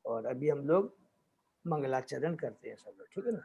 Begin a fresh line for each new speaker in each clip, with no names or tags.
और अभी हम लोग मंगलाचरण करते हैं सब लोग, ठीक है ना।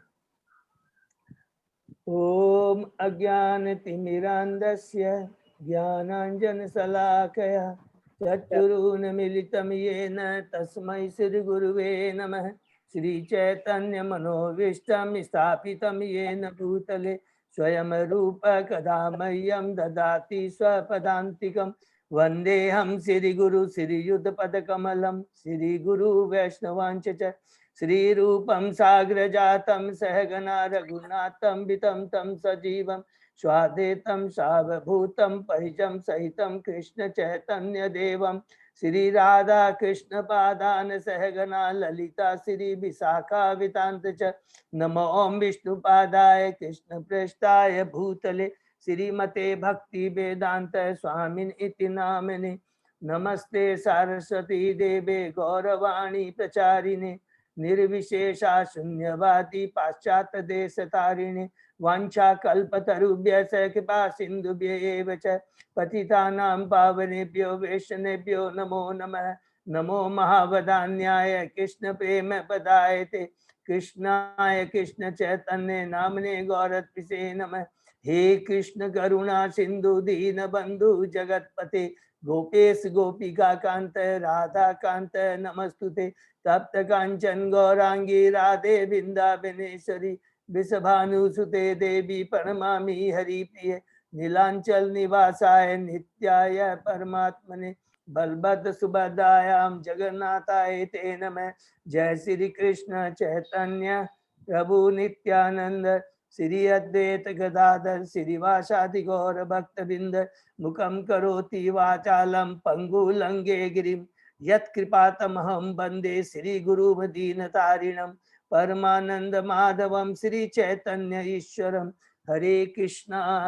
ओम अज्ञानतिमिरान्धस्य ज्ञानाञ्जनशलाकया चक्षुरुन्मीलितं येन तस्मै श्रीगुरुवे नमः। श्रीचैतन्यमनोभीष्टं स्थापितं येन भूतले स्वयं रूप कदा मह्यं ददाति स्वपदान्तिकं। वन्देऽहं श्रीगुरु श्रीयुतपदकमलं श्रीगुरु वैष्णवांच च श्रीरूपं साग्रजातं सहगना रघुनाथं वितं तं सजीवं स्वाद्वैतं सावभूतं परिजं सहितं कृष्ण चैतन्य देवं श्री राधा कृष्ण पादान सहगना ललिता श्री विशाखा वितांत च। नमो विष्णुपादाय कृष्ण पृष्ठाय भूतले श्रीमते भक्ति वेदांत स्वामिन इति नामिने। नमस्ते सरस्वती देवे गौरवाणी प्रचारिणे निर्विशेषा शून्यवादी पाश्चात्य देश तारिणे। वांछा कल्पतरुभ्यश्च कृपा सिन्धुभ्य एव च पतितानां पावनेभ्यो वैष्णवेभ्यो नमो नमः। नमो महावदान्याय कृष्ण प्रेम पदायते कृष्णाय कृष्ण चैतन्य नामने गौरत्पिषे नमः। हे कृष्ण करुणा सिंधु दीन बंधु जगतपते गोपेश गोपिका कांत राधा कांत नमस्तुते। तप्त कांचन गौरांगी राधे वृंदावनेश्वरी विषभानुसुते देवी प्रणमामि हरिप्रिय। नीलांचल निवासाय नित्याय परमात्मने बलभद्र सुभद्रायां जगन्नाथाय ते नमः। जय श्री कृष्ण चैतन्य प्रभु नित्यानंद श्री अद्वैत गदाधर श्रीवासादि गौर भक्तबिंद मुखम करोति वाचालम पंगुलंगे गिरिम यत्कृपातमहं वंदे श्री गुरु दीनतारिणम परमानंद माधवम श्री चैतन्य ईश्वरम। हरे कृष्णा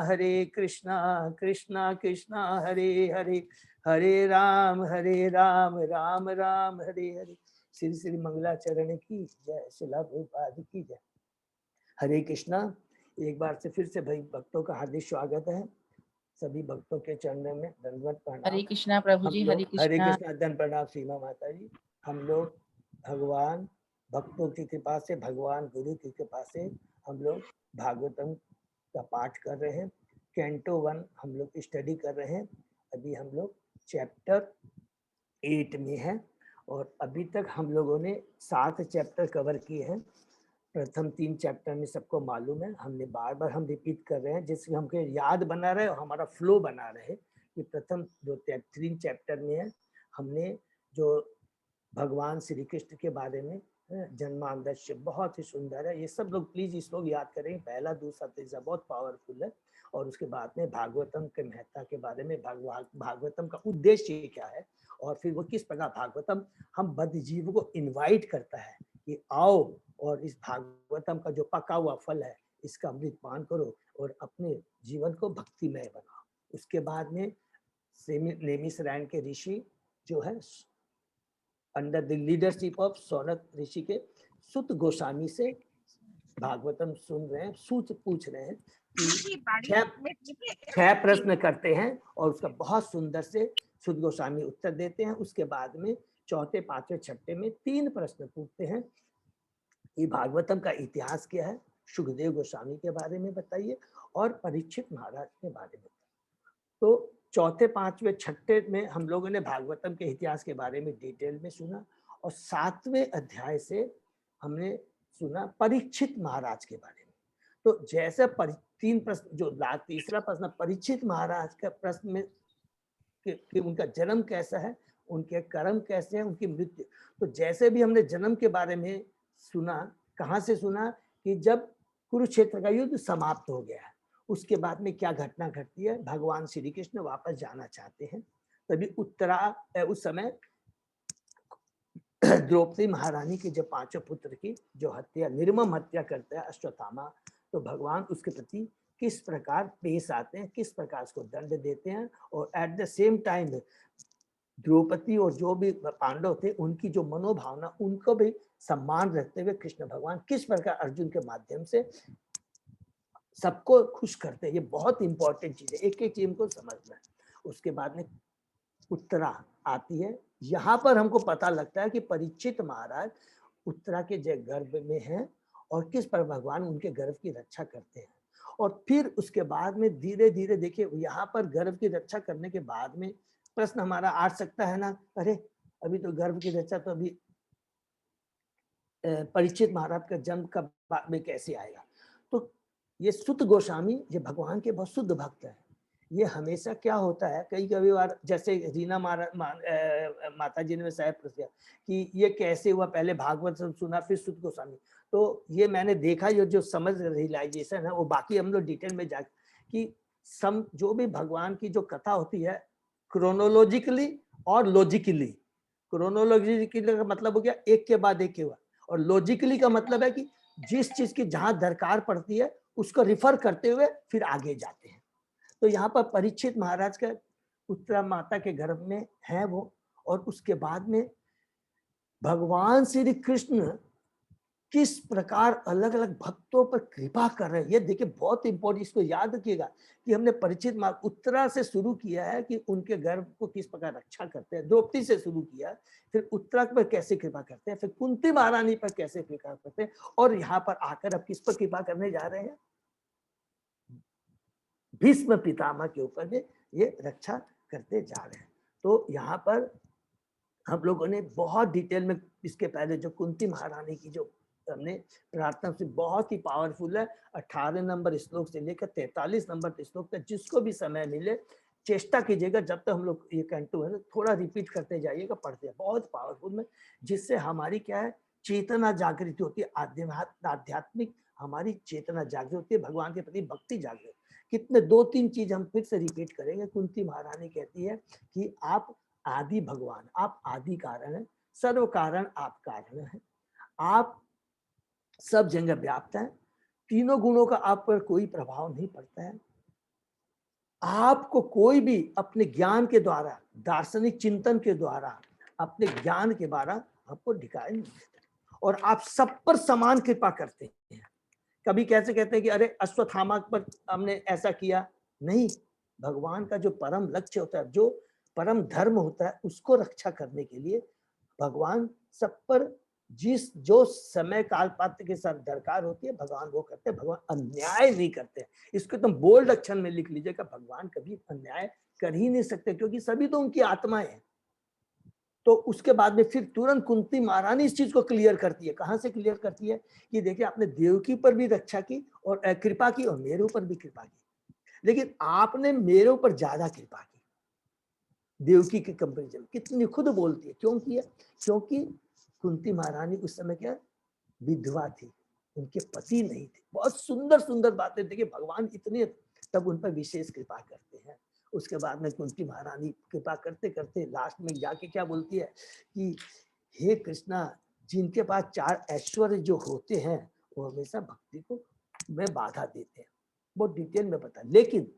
कृष्णा कृष्णा हरे हरे हरे राम राम राम हरे हरे। श्री श्री मंगलाचरण की जय। शिला प्रभुपाद की जय। हरे कृष्णा। एक बार से फिर से भाई भक्तों का हार्दिक स्वागत है। सभी भक्तों के चरणों में दंडवत प्रणाम।
हरे कृष्णा प्रभु जी। हरे
कृष्णा दंड प्रणाम सीमा माता जी। हम लोग भगवान भक्तों की कृपा से भगवान गुरु की कृपा से हम लोग भागवतम का पाठ कर रहे हैं। कैंटो 1 हम लोग स्टडी कर रहे हैं। अभी हम लोग चैप्टर 8 में हैं और अभी तक हम लोगों ने 7 चैप्टर कवर किए हैं। प्रथम 3 चैप्टर में सबको मालूम है, हमने बार बार हम रिपीट कर रहे हैं जिससे हमको याद बना रहे और हमारा फ्लो बना रहे कि प्रथम जो 3 चैप्टर में है हमने जो भगवान श्री कृष्ण के बारे में जन्मांदस्य बहुत ही सुंदर है। ये सब लोग प्लीज इस लोग याद करें। पहला दूसरा तीसरा बहुत पावरफुल है। और उसके बाद में भागवतम के महत्ता के बारे में भागवतम का उद्देश्य क्या है और फिर वो किस प्रकार भागवतम हम बद्ध जीव को इन्वाइट करता है कि आओ और इस भागवतम का जो पका हुआ फल है इसका अमृत पान करो और अपने जीवन को भक्तिमय बनाओ। उसके बाद में नेमिसरैंड के ऋषि जो है under the leadership of Shaunak ऋषि के सुत गोस्वामी से भागवतम सुन रहे हैं। सूत पूछ रहे हैं कि 6 प्रश्न करते हैं और उसका बहुत सुंदर से सुत गोस्वामी उत्तर देते हैं। उसके बाद में चौथे पांचवें छठे में 3 प्रश्न पूछते हैं। ये भागवतम का इतिहास क्या है, सुखदेव गोस्वामी के बारे में बताइए और परीक्षित महाराज के बारे में। तो चौथे पांचवें छठे में हम लोगों ने भागवतम के इतिहास के बारे में डिटेल में सुना और 7वें अध्याय से हमने सुना परीक्षित महाराज के बारे में। तो जैसे 3 प्रश्न जो तीसरा प्रश्न परीक्षित महाराज का प्रश्न में कि उनका जन्म कैसा है, उनके कर्म कैसे हैं, उनकी मृत्यु। तो जैसे भी हमने जन्म के बारे में सुना, कहाँ से सुना कि जब कुरुक्षेत्र का युद्ध समाप्त हो गया है उसके बाद में क्या घटना घटती है। भगवान श्री कृष्ण वापस जाना चाहते हैं। तभी उस समय द्रौपदी महारानी के जो 5 पुत्र की जो हत्या निर्मम हत्या करता है अश्वत्थामा, तो भगवान उसके प्रति किस प्रकार पेश आते हैं, किस प्रकार उसको दंड देते हैं और at the same time Draupadi और जो भी पांडव थे उनकी जो मनोभावना उनको भी सम्मान रखते हुए कृष्ण भगवान किस प्रकार अर्जुन के माध्यम से सबको खुश करते हैं। ये बहुत इंपॉर्टेंट चीज है, एक एक चीज को समझना है। उसके बाद में उत्तरा आती है यहाँ पर हमको पता लगता है कि परीक्षित महाराज उत्तरा के गर्भ में हैं और किस पर भगवान उनके गर्भ की रक्षा करते हैं। और फिर उसके बाद में धीरे धीरे देखिए यहाँ पर गर्भ की रक्षा करने के बाद में प्रश्न हमारा आ सकता है ना, अरे अभी तो गर्भ की रक्षा तो अभी परीक्षित महाराज का जन्म कब बाद में कैसे आएगा। तो ये सुत गोस्वामी ये भगवान के बहुत शुद्ध भक्त है। ये हमेशा क्या होता है, कई कभी बार जैसे रीना माता जी ने शायद पूछा कि ये कैसे हुआ, पहले भागवत सुना फिर सुत गोस्वामी। तो ये मैंने देखा, ये जो समझ रियलाइजेशन है वो बाकी हम लोग डिटेल में जा कि जो भी भगवान की जो कथा होती है क्रोनोलॉजिकली और लॉजिकली। क्रोनोलॉजिकली का मतलब हो गया एक के बाद एक हुआ, और लॉजिकली का मतलब है कि जिस चीज की जहां दरकार पड़ती है उसको रिफर करते हुए फिर आगे जाते हैं। तो यहाँ पर परीक्षित महाराज का उत्तरा माता के गर्भ में है वो, और उसके बाद में भगवान श्री कृष्ण किस प्रकार अलग अलग भक्तों पर कृपा कर रहे हैं। ये देखिए बहुत इंपॉर्टेंट, इसको याद रखिएगा कि हमने परीक्षित उत्तरा से शुरू किया है कि उनके गर्भ को किस प्रकार रक्षा करते हैं, द्रौपदी से शुरू किया, फिर उत्तरा पर कैसे कृपा करते हैं, फिर कुंती महारानी पर कैसे कृपा करते हैं, और यहाँ पर आकर अब किस पर कृपा करने जा रहे हैं, भीष्म पितामह के ऊपर में ये रक्षा करते जा रहे हैं। तो यहाँ पर हम लोगों ने बहुत डिटेल में इसके पहले जो कुंती महारानी की जो हमने प्रार्थना से बहुत ही पावरफुल है, 18 नंबर श्लोक से लेकर 43 नंबर श्लोक तक जिसको भी समय मिले चेष्टा कीजिएगा, जब तक हम लोग ये कैंटू है थोड़ा रिपीट करते जाइएगा, पढ़ते हैं, बहुत पावरफुल में, जिससे हमारी क्या है चेतना जागृत होती है, आध्यात्मिक हमारी चेतना जागृत होती है, भगवान के प्रति भक्ति जागृत। कितने 2-3 चीज हम फिर से रिपीट करेंगे। कुंती महारानी कहती है कि आप आदि भगवान, आप आदि कारण है, सर्व कारण आप कारण है, आप सब जगह व्याप्त है, तीनों गुणों का आप पर कोई प्रभाव नहीं पड़ता है, आपको कोई भी अपने ज्ञान के द्वारा, दार्शनिक चिंतन के द्वारा, अपने ज्ञान के द्वारा आपको दिखाई नहीं देता, और आप सब पर समान कृपा करते हैं। कभी कैसे कहते हैं कि अरे अश्वत्थामा पर हमने ऐसा किया, नहीं, भगवान का जो परम लक्ष्य होता है, जो परम धर्म होता है, उसको रक्षा करने के लिए भगवान सब पर जो समय काल पात्र के साथ दरकार होती है भगवान वो करते हैं। भगवान अन्याय नहीं करते। इसको तुम बोल्ड अक्षर में लिख लीजिएगा, भगवान कभी अन्याय कर ही नहीं सकते, क्योंकि सभी तो उनकी आत्माएं हैं। तो उसके बाद में फिर तुरंत कुंती महारानी इस चीज को क्लियर करती है। कहां से क्लियर करती है कि देखिए आपने देवकी पर भी रक्षा की और कृपा की, और मेरे ऊपर भी कृपा की, लेकिन आपने मेरे ऊपर ज्यादा कृपा की। देवकी के कंपेरिजन कितनी खुद बोलती है, क्यों किया, क्योंकि कुंती महारानी उस समय क्या विधवा थी, उनके पति नहीं थे। बहुत सुंदर सुंदर बातें देखिए, भगवान इतने तब उन पर विशेष कृपा करते हैं। उसके बाद में कुंती महारानी कृपा करते करते लास्ट में जाके क्या बोलती है कि हे कृष्णा, जिनके पास 4 ऐश्वर्य जो होते हैं वो हमेशा भक्ति को में बाधा देते हैं। बहुत डिटेल में पता, लेकिन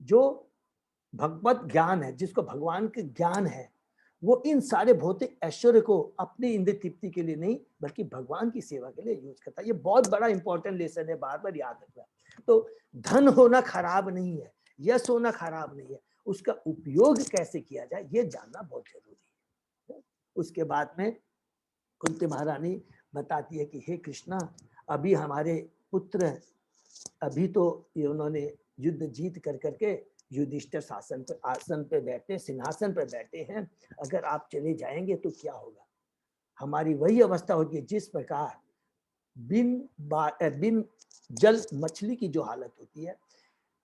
जो भगवत ज्ञान है, जिसको भगवान के ज्ञान है, वो इन सारे भौतिक ऐश्वर्य को अपनी इंद्रिय तृप्ति के लिए नहीं बल्कि भगवान की सेवा के लिए यूज करता है। ये बहुत बड़ा इंपॉर्टेंट लेसन है, बार बार याद रखना। तो धन होना खराब नहीं है, यश होना खराब नहीं है, उसका उपयोग कैसे किया जाए ये जानना बहुत जरूरी है। उसके बाद में कुंती महारानी बताती है कि हे कृष्णा, अभी हमारे पुत्र, अभी तो ये उन्होंने युद्ध जीत कर करके युधिष्ठिर शासन पर आसन पे बैठे, सिंहासन पर बैठे हैं, अगर आप चले जाएंगे तो क्या होगा, हमारी वही अवस्था होगी जिस प्रकार बिन जल मछली की जो हालत होती है,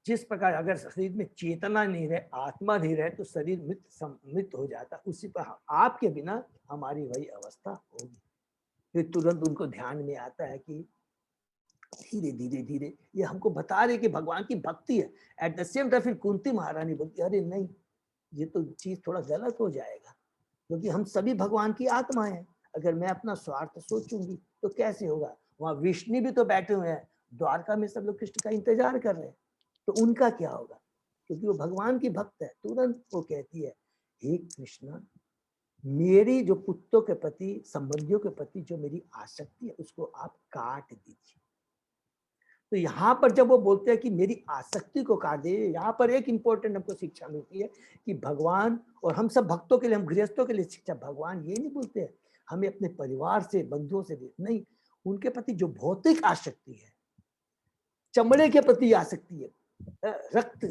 जिस प्रकार अगर शरीर में चेतना नहीं रहे, आत्मा नहीं रहे, तो शरीर मृत हो जाता, उसी पर आपके बिना हमारी वही अवस्था होगी। फिर तुरंत उनको ध्यान में आता है कि धीरे धीरे धीरे ये हमको बता रहे कि भगवान की भक्ति है। एट द सेम टाइम फिर कुंती महारानी बोलती है अरे नहीं, ये तो चीज थोड़ा गलत हो जाएगा, क्योंकि हम सभी भगवान की आत्माएं हैं, अगर मैं अपना स्वार्थ सोचूंगी तो कैसे होगा। वहां विष्णु भी तो बैठे हुए हैं, द्वारका में सब लोग कृष्ण का इंतजार कर रहे हैं, तो उनका क्या होगा, क्योंकि वो भगवान की भक्त है। तुरंत वो कहती है हे कृष्ण, मेरी जो पुत्रों के प्रति, संबंधियों के प्रति जो मेरी आसक्ति है उसको आप काट दीजिए। तो यहाँ पर जब वो बोलते हैं कि मेरी आसक्ति को काट दे, यहाँ पर एक इंपॉर्टेंट हमको शिक्षा मिलती है कि भगवान, और हम सब भक्तों के लिए, हम गृहस्थों के लिए शिक्षा, भगवान ये नहीं बोलते हैं हमें अपने परिवार से, बंधुओं से नहीं, उनके प्रति जो भौतिक आसक्ति है, चमड़े के प्रति आसक्ति है, रक्त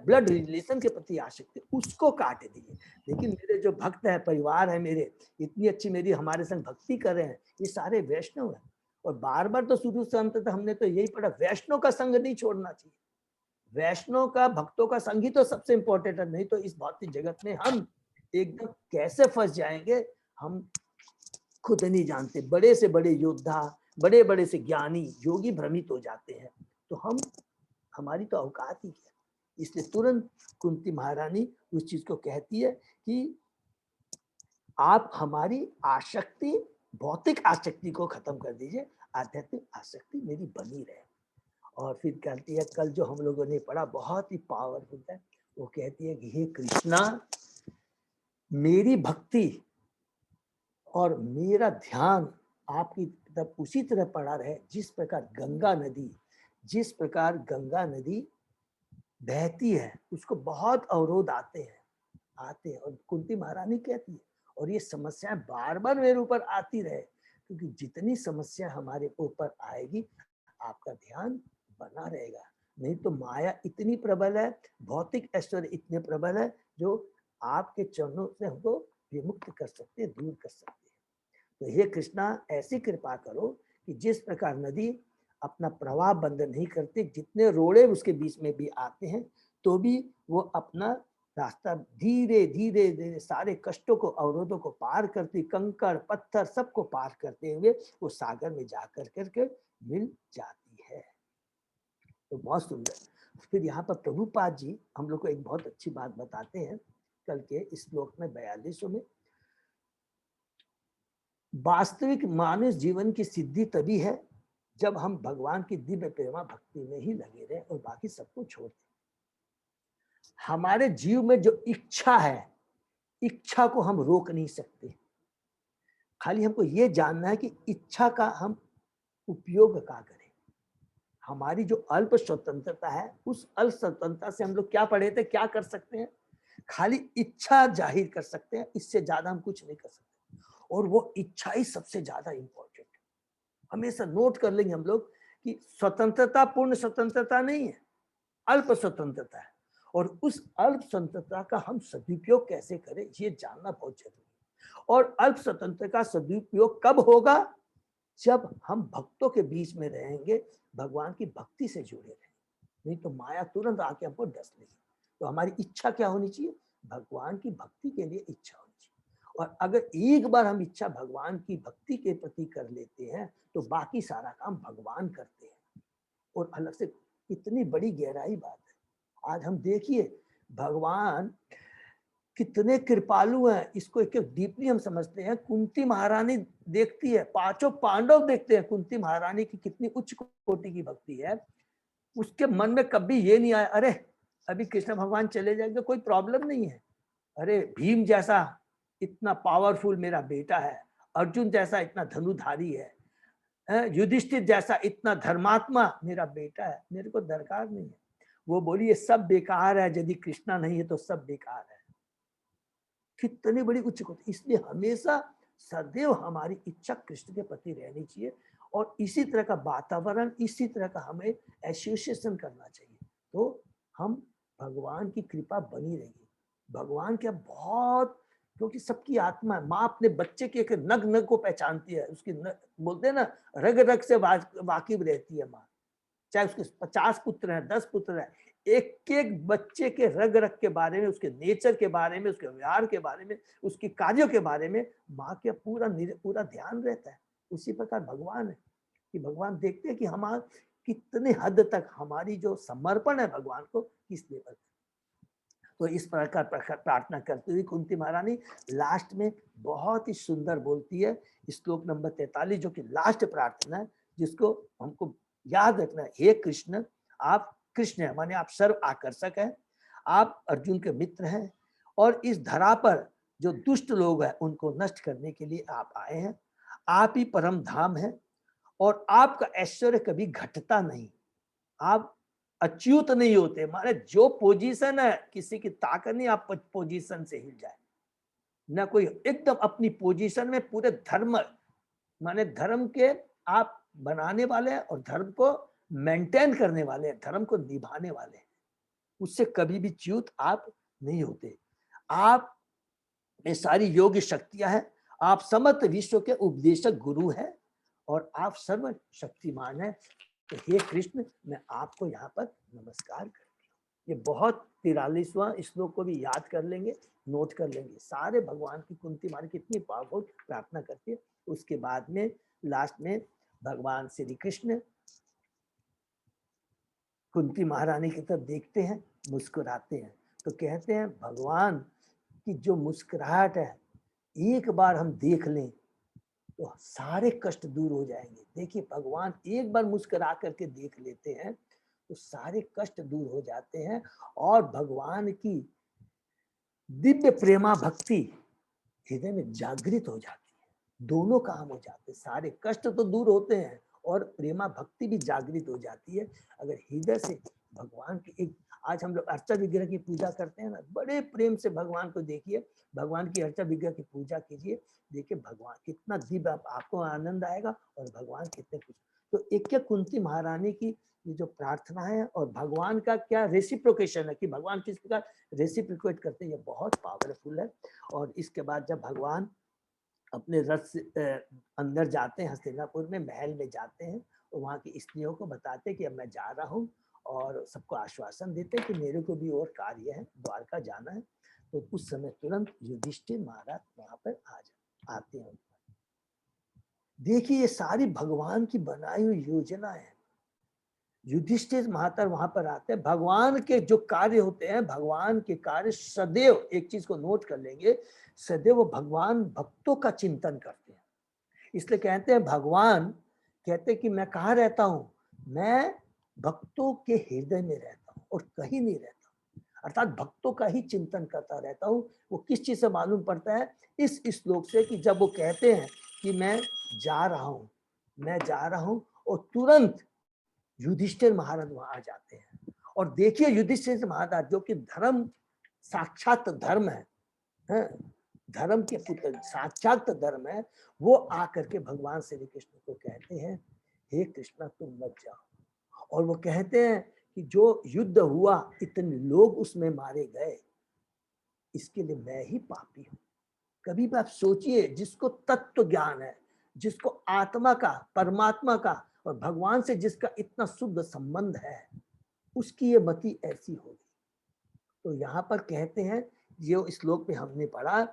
ब्लड रिलेशन के प्रति आसक्ति, उसको काट दीजिए। लेकिन मेरे जो भक्त है, परिवार है मेरे, इतनी अच्छी मेरी हमारे संग भक्ति कर रहे हैं, ये सारे वैष्णव है। और बार बार तो शुरू से अंत तक हमने तो यही पढ़ा, वैष्णव का संग नहीं छोड़ना चाहिए, वैष्णव का, भक्तों का संग ही तो सबसे इंपॉर्टेंट है। नहीं तो इस भौतिक जगत में हम एकदम कैसे फंस जाएंगे हम खुद नहीं जानते। बड़े से बड़े योद्धा, बड़े बड़े से ज्ञानी योगी भ्रमित हो जाते हैं, तो हम, हमारी तो औकात ही क्या। इसलिए तुरंत कुंती महारानी उस चीज को कहती है कि आप हमारी आसक्ति, भौतिक आसक्ति को खत्म कर दीजिए, आध्यात्मिक आसक्ति मेरी बनी रहे। और फिर कहती है, कल जो हम लोगों ने पढ़ा बहुत ही पावरफुल है, वो कहती है कि हे कृष्णा, मेरी भक्ति और मेरा ध्यान आपकी तरफ उसी तरह पड़ा रहे जिस प्रकार गंगा नदी, जिस प्रकार गंगा नदी बहती है, उसको बहुत अवरोध आते हैं। और कुंती महारानी कहती है, और ये समस्या बार बार मेरे ऊपर आती रहे, क्योंकि जितनी समस्या हमारे ऊपर आएगी आपका ध्यान बना रहेगा। नहीं तो माया इतनी प्रबल है, भौतिक ऐश्वर्य इतने प्रबल है, जो आपके चरणों से हमको विमुक्त कर सकते हैं, दूर कर सकते हैं। तो हे कृष्णा, ऐसी कृपा करो कि जिस प्रकार नदी अपना प्रवाह बंद नहीं करती, जितने रोड़े उसके बीच में भी आते हैं तो भी वो अपना रास्ता धीरे धीरे धीरे सारे कष्टों को, अवरोधों को पार करती, कंकड़ पत्थर सबको पार करते हुए वो सागर में जाकर करके मिल जाती है। तो बहुत सुंदर। फिर यहाँ पर प्रभुपाद जी हम लोग को एक बहुत अच्छी बात बताते हैं कल के इस श्लोक में 42 में, वास्तविक मानव जीवन की सिद्धि तभी है जब हम भगवान की दिव्य प्रेमा भक्ति में ही लगे रहे और बाकी सबको छोड़ दें। हमारे जीव में जो इच्छा है, इच्छा को हम रोक नहीं सकते, खाली हमको ये जानना है कि इच्छा का हम उपयोग क्या करें। हमारी जो अल्प स्वतंत्रता है, उस अल्प स्वतंत्रता से हम लोग क्या पढ़े थे, क्या कर सकते हैं, खाली इच्छा जाहिर कर सकते हैं, इससे ज्यादा हम कुछ नहीं कर सकते। और वो इच्छा ही सबसे ज्यादा इंपॉर्टेंट है। हमेशा नोट कर लेंगे हम लोग कि स्वतंत्रता पूर्ण स्वतंत्रता नहीं है, अल्प स्वतंत्रता है। और उस अल्प स्वतंत्रता का हम सदुपयोग कैसे करें, ये जानना बहुत जरूरी है। और अल्प स्वतंत्रता का सदुपयोग कब होगा, जब हम भक्तों के बीच में रहेंगे, भगवान की भक्ति से जुड़े रहेंगे। नहीं तो माया तुरंत आके हमको डस लेगी। तो हमारी इच्छा क्या होनी चाहिए, भगवान की भक्ति के लिए इच्छा होनी चाहिए। और अगर एक बार हम इच्छा भगवान की भक्ति के प्रति कर लेते हैं तो बाकी सारा काम भगवान करते हैं। और अलग से इतनी बड़ी गहराई बात है। आज हम देखिए भगवान कितने कृपालु हैं, इसको एक एक डीपली हम समझते हैं। कुंती महारानी देखती है, पांचों पांडव देखते हैं कुंती महारानी की कितनी उच्च कोटि की भक्ति है। उसके मन में कभी ये नहीं आया अरे अभी कृष्ण भगवान चले जाएंगे, कोई प्रॉब्लम नहीं है। अरे भीम जैसा इतना पावरफुल मेरा बेटा है, अर्जुन जैसा इतना धनुधारी है, युधिष्ठिर जैसा इतना धर्मात्मा मेरा बेटा है, मेरे को दरकार नहीं है। वो बोली ये सब बेकार है, यदि कृष्णा नहीं है तो सब बेकार है। कितनी बड़ी उच्च कोटि। इसलिए हमेशा सदैव हमारी इच्छा कृष्ण के प्रति रहनी चाहिए और इसी तरह का वातावरण, इसी तरह का हमें एसोसिएशन करना चाहिए, तो हम भगवान की कृपा बनी रहेगी। भगवान क्या बहुत, क्योंकि सबकी आत्मा है। माँ अपने बच्चे के एक नग नग को पहचानती है, उसकी बोलते हैं ना रग रग से वाकिफ रहती है माँ। चाहे उसके 50 पुत्र हैं, 10 पुत्र हैं, एक एक बच्चे के रग रग के बारे में, उसके नेचर के बारे में, उसके व्यवहार के बारे में, उसके कार्यों के बारे में माँ के पूरा ध्यान रहता है। उसी प्रकार भगवान है कि भगवान देखते हैं कि हम कितने हद तक हमारी जो समर्पण है भगवान को किस लेवल। तो इस प्रकार प्रार्थना करते हुए कुंती महारानी लास्ट में बहुत ही सुंदर बोलती है, श्लोक नंबर 43 जो कि लास्ट प्रार्थना है, जिसको हमको याद रखना है। हे कृष्ण, आप कृष्ण है माने आप सर्व आकर्षक हैं, आप अर्जुन के मित्र हैं और इस धरा पर जो दुष्ट लोग हैं उनको नष्ट करने के लिए आप आए हैं। आप ही परम धाम है और आपका ऐश्वर्य कभी घटता नहीं। आप अच्युत नहीं होते। माने जो पोजीशन है, किसी की ताकत नहीं आप पोजीशन से हिल जाए, ना कोई, एकदम अपनी पोजीशन में पूरे धर्म, माने धर्म के आप बनाने वाले हैं और धर्म को मेंटेन करने वाले हैं, धर्म को निभाने वाले हैं, उससे कभी भी च्युत आप नहीं होते। आप ये सारी योग्य शक्तियां हैं, आप समस्त विश्व के उपदेशक गुरु हैं और आप सर्व शक्तिमान हैं। तो हे कृष्ण, मैं आपको यहाँ पर नमस्कार करती हूँ। ये बहुत 43वां श्लोक को भी याद कर लेंगे, नोट कर लेंगे। सारे भगवान की कुंती महारानी कितनी पावरफुल प्रार्थना करती है। उसके बाद में लास्ट में भगवान श्री कृष्ण कुंती महारानी की तरफ देखते हैं, मुस्कुराते हैं, तो कहते हैं भगवान की जो मुस्कुराहट है, एक बार हम देख लें तो सारे कष्ट दूर हो जाएंगे। देखिए भगवान एक बार मुस्कुरा करके देख लेते हैं तो सारे कष्ट दूर हो जाते हैं और भगवान की दिव्य प्रेमा भक्ति हृदय में जागृत हो जाती है। दोनों काम हो जाते हैं, सारे कष्ट तो दूर होते हैं और प्रेमा भक्ति भी जागृत हो जाती है। अगर हृदय से भगवान की एक, आज हम लोग अर्चा विग्रह की पूजा करते हैं ना, बड़े प्रेम से भगवान को देखिए, भगवान की अर्चा विग्रह की पूजा कीजिए, देखिए भगवान कितना दिव्य आपको आनंद आएगा और भगवान कितने खुश। तो एक कुंती महारानी की ये जो प्रार्थना है और भगवान का क्या रेसिप्रोकेशन है कि भगवान किस प्रकार रेसिप्रोकेट करते हैं, ये बहुत पावरफुल है। और इसके बाद जब भगवान अपने रथ से अंदर जाते हैं, हस्तिनापुर में महल में जाते हैं, तो वहाँ की स्त्रियों को बताते हैं कि अब मैं जा रहा हूँ और सबको आश्वासन देते हैं कि मेरे को भी और कार्य है, द्वारका जाना है। तो उस समय तुरंत युधिष्ठिर महाराज वहां पर आते हैं। देखिए ये सारी भगवान की बनाई हुई योजना है। युधिष्ठिर महातर वहां पर आते हैं। भगवान के जो कार्य होते हैं, भगवान के कार्य सदैव, एक चीज को नोट कर लेंगे, सदैव भगवान भक्तों का चिंतन करते हैं। इसलिए कहते हैं भगवान कहते हैं कि मैं कहाँ रहता हूँ, मैं भक्तों के हृदय में रहता हूँ और कहीं नहीं रहता, अर्थात भक्तों का ही चिंतन करता रहता हूँ। वो किस चीज से मालूम पड़ता है, इस श्लोक से, कि जब वो कहते हैं कि मैं जा रहा हूँ, मैं जा रहा हूँ, और तुरंत युधिष्ठिर महाराज वहां आ जाते हैं। और देखिए युधिष्ठिर महाराज जो कि धर्म साक्षात धर्म है, धर्म के पुत्र साक्षात धर्म है, वो आकर के भगवान श्री कृष्ण को कहते हैं हे कृष्णा तुम मत जाओ। और वो कहते हैं कि जो युद्ध हुआ, इतने लोग उसमें मारे गए, इसके लिए मैं ही पापी हूं। कभी भी आप सोचिए, जिसको तत्व ज्ञान है, जिसको आत्मा का, परमात्मा का और भगवान से जिसका इतना शुद्ध संबंध है, उसकी ये मति ऐसी होगी। तो यहाँ पर कहते हैं, जो श्लोक में हमने पढ़ा,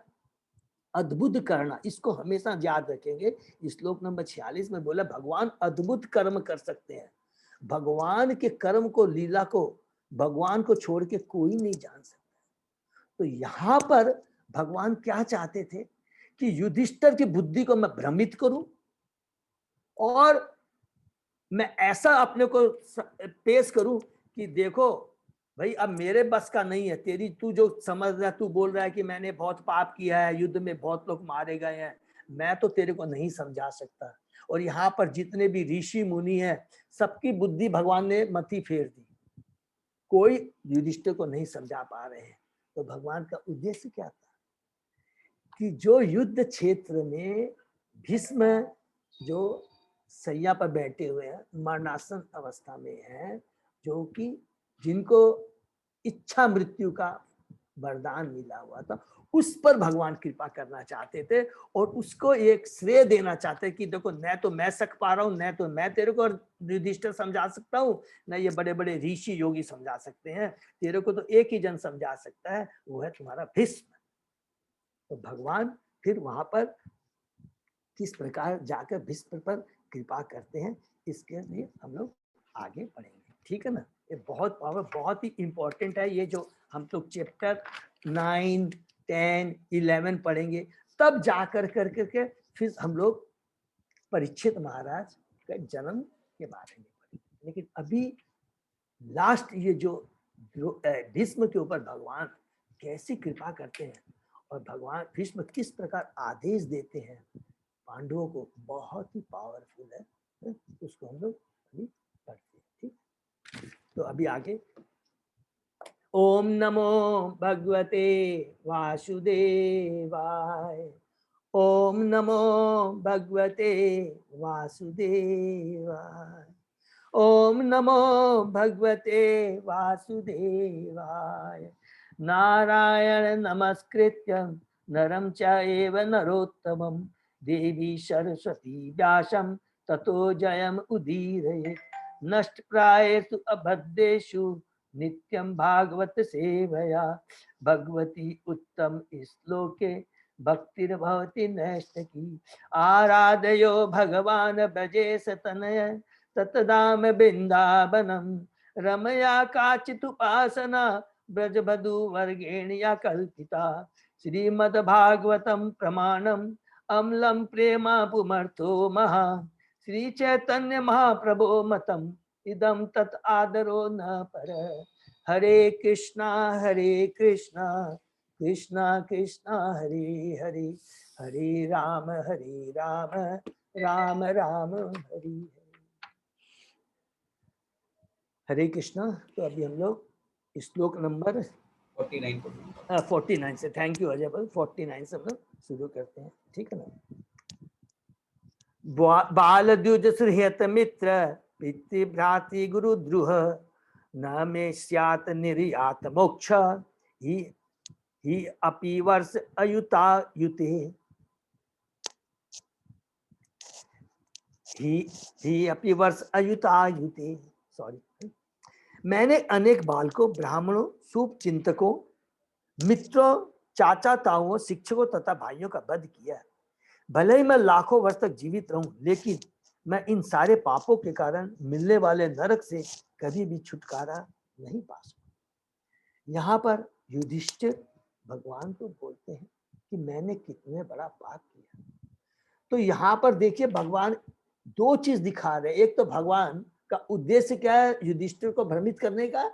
अद्भुत करना, इसको हमेशा याद रखेंगे। श्लोक नंबर 46 में बोला भगवान अद्भुत कर्म कर सकते हैं। भगवान के कर्म को, लीला को, भगवान को छोड़ के कोई नहीं जान सकता। तो यहाँ पर भगवान क्या चाहते थे कि युधिष्ठिर की बुद्धि को मैं भ्रमित करूं और मैं ऐसा अपने को पेश करूं कि देखो भाई अब मेरे बस का नहीं है, तेरी तू जो समझ रहा है, तू बोल रहा है कि मैंने बहुत पाप किया है, युद्ध में बहुत लोग मारे गए हैं, मैं तो तेरे को नहीं समझा सकता। और यहाँ पर जितने भी ऋषि मुनि हैं, सबकी बुद्धि भगवान ने मति फेर दी, कोई युधिष्ठिर को नहीं समझा पा रहे हैं। तो भगवान का उद्देश्य क्या था कि जो युद्ध क्षेत्र में भीष्म जो सैया पर बैठे हुए हैं, मरणासन अवस्था में हैं, जो कि जिनको इच्छा मृत्यु का वरदान मिला हुआ था, उस पर भगवान कृपा करना चाहते थे और उसको एक श्रेय देना चाहते कि देखो न तो मैं सक पा रहा हूँ, न तो मैं तेरे को युधिष्ठिर समझा सकता हूँ, न ये बड़े बड़े ऋषि योगी समझा सकते हैं, तेरे को तो एक ही जन समझा सकता है, वो है तुम्हारा भीष्म। तो भगवान फिर वहां पर किस प्रकार जाकर भीष्म पर कृपा करते हैं, इसके लिए हम लोग आगे बढ़ेंगे, ठीक है ना। ये बहुत पावर, बहुत ही इंपॉर्टेंट है। ये जो हम लोग चैप्टर 9, 10, 11 पढ़ेंगे, तब जाकर करके फिर हम लोग परीक्षित महाराज का जन्म के बारे में पढ़ेंगे। लेकिन अभी लास्ट ये जो भीष्म के ऊपर भगवान कैसी कृपा करते हैं और भगवान भीष्म किस प्रकार आदेश देते हैं पांडवों को, बहुत ही पावरफुल है। उसको हम लोग अभी पढ़ते हैं, ठीक। अभी आगे ओम नमो भगवते वासुदेवाय। ओम नमो भगवते वासुदेवाय। ओम नमो भगवते वासुदेवाय। नारायण नमस्कृत्य नरं चैव नरोत्तमं देवी सरस्वती व्यासं ततो जयम् उदीरयेत्। नष्टप्रायेषु अभद्रेषु नित्यं भागवत सेवया भगवती उत्तम श्लोके भक्तिर्भवति नैष्ठिकी। आराधयो भगवान भजेश तनय ततदाम वृंदावनम रमया काचिदुपासना ब्रजबधु वर्गेण्या कल्पिता। श्रीमद्भागवतं प्रमाणम अम्लं प्रेमा पुमर्थो महा। श्री चैतन्य महाप्रभो मतम इदम तत् आदरो न पर। हरे कृष्णा कृष्णा कृष्णा हरे हरे, हरे राम राम राम हरे हरे। हरे कृष्णा। तो अभी हम लोग श्लोक नंबर 49 से, थैंक यू अजय भाई, 49 से हम लोग शुरू करते हैं, ठीक है ना। बाल द्विज सुहृत मित्र पितृ भ्रातृ गुरु द्रुह न मे स्यात् निर्यात मोक्ष ही अपि वर्ष अयुता युते। ही अपि वर्ष अयुता युते, सॉरी। मैंने अनेक बालकों, ब्राह्मणों, शुभ चिंतकों, मित्रों, चाचा ताओं, शिक्षकों तथा भाइयों का वध किया। भले ही मैं लाखों वर्ष तक जीवित रहूं, लेकिन मैं इन सारे पापों के कारण मिलने वाले नरक से कभी भी छुटकारा नहीं पा सकता। यहाँ पर युधिष्ठिर भगवान को बोलते हैं कि मैंने कितने बड़ा पाप किया। तो यहाँ पर देखिए भगवान दो चीज दिखा रहे हैं। एक तो भगवान का उद्देश्य क्या है, युधिष्ठिर को भ्रमित करने का,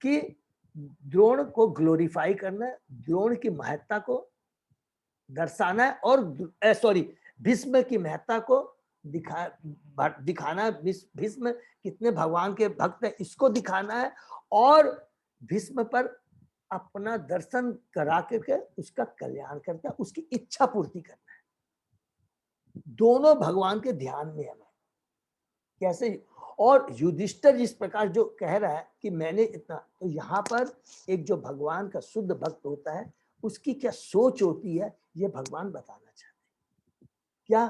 कि द्रोण को ग्लोरीफाई करना है, द्रोण की महत्ता को दर्शाना है, और भीष्म की महत्ता को दिखाना, भीष्म कितने भगवान के भक्त हैं इसको दिखाना है, और भीष्म पर अपना दर्शन करा करके उसका कल्याण करके उसकी इच्छा पूर्ति करना है। दोनों भगवान के ध्यान में है। कैसे? और युधिष्ठिर जिस प्रकार जो कह रहा है कि मैंने इतना, तो यहाँ पर एक जो भगवान का शुद्ध भक्त होता है उसकी क्या सोच होती है, ये भगवान बताना चाहते हैं। क्या?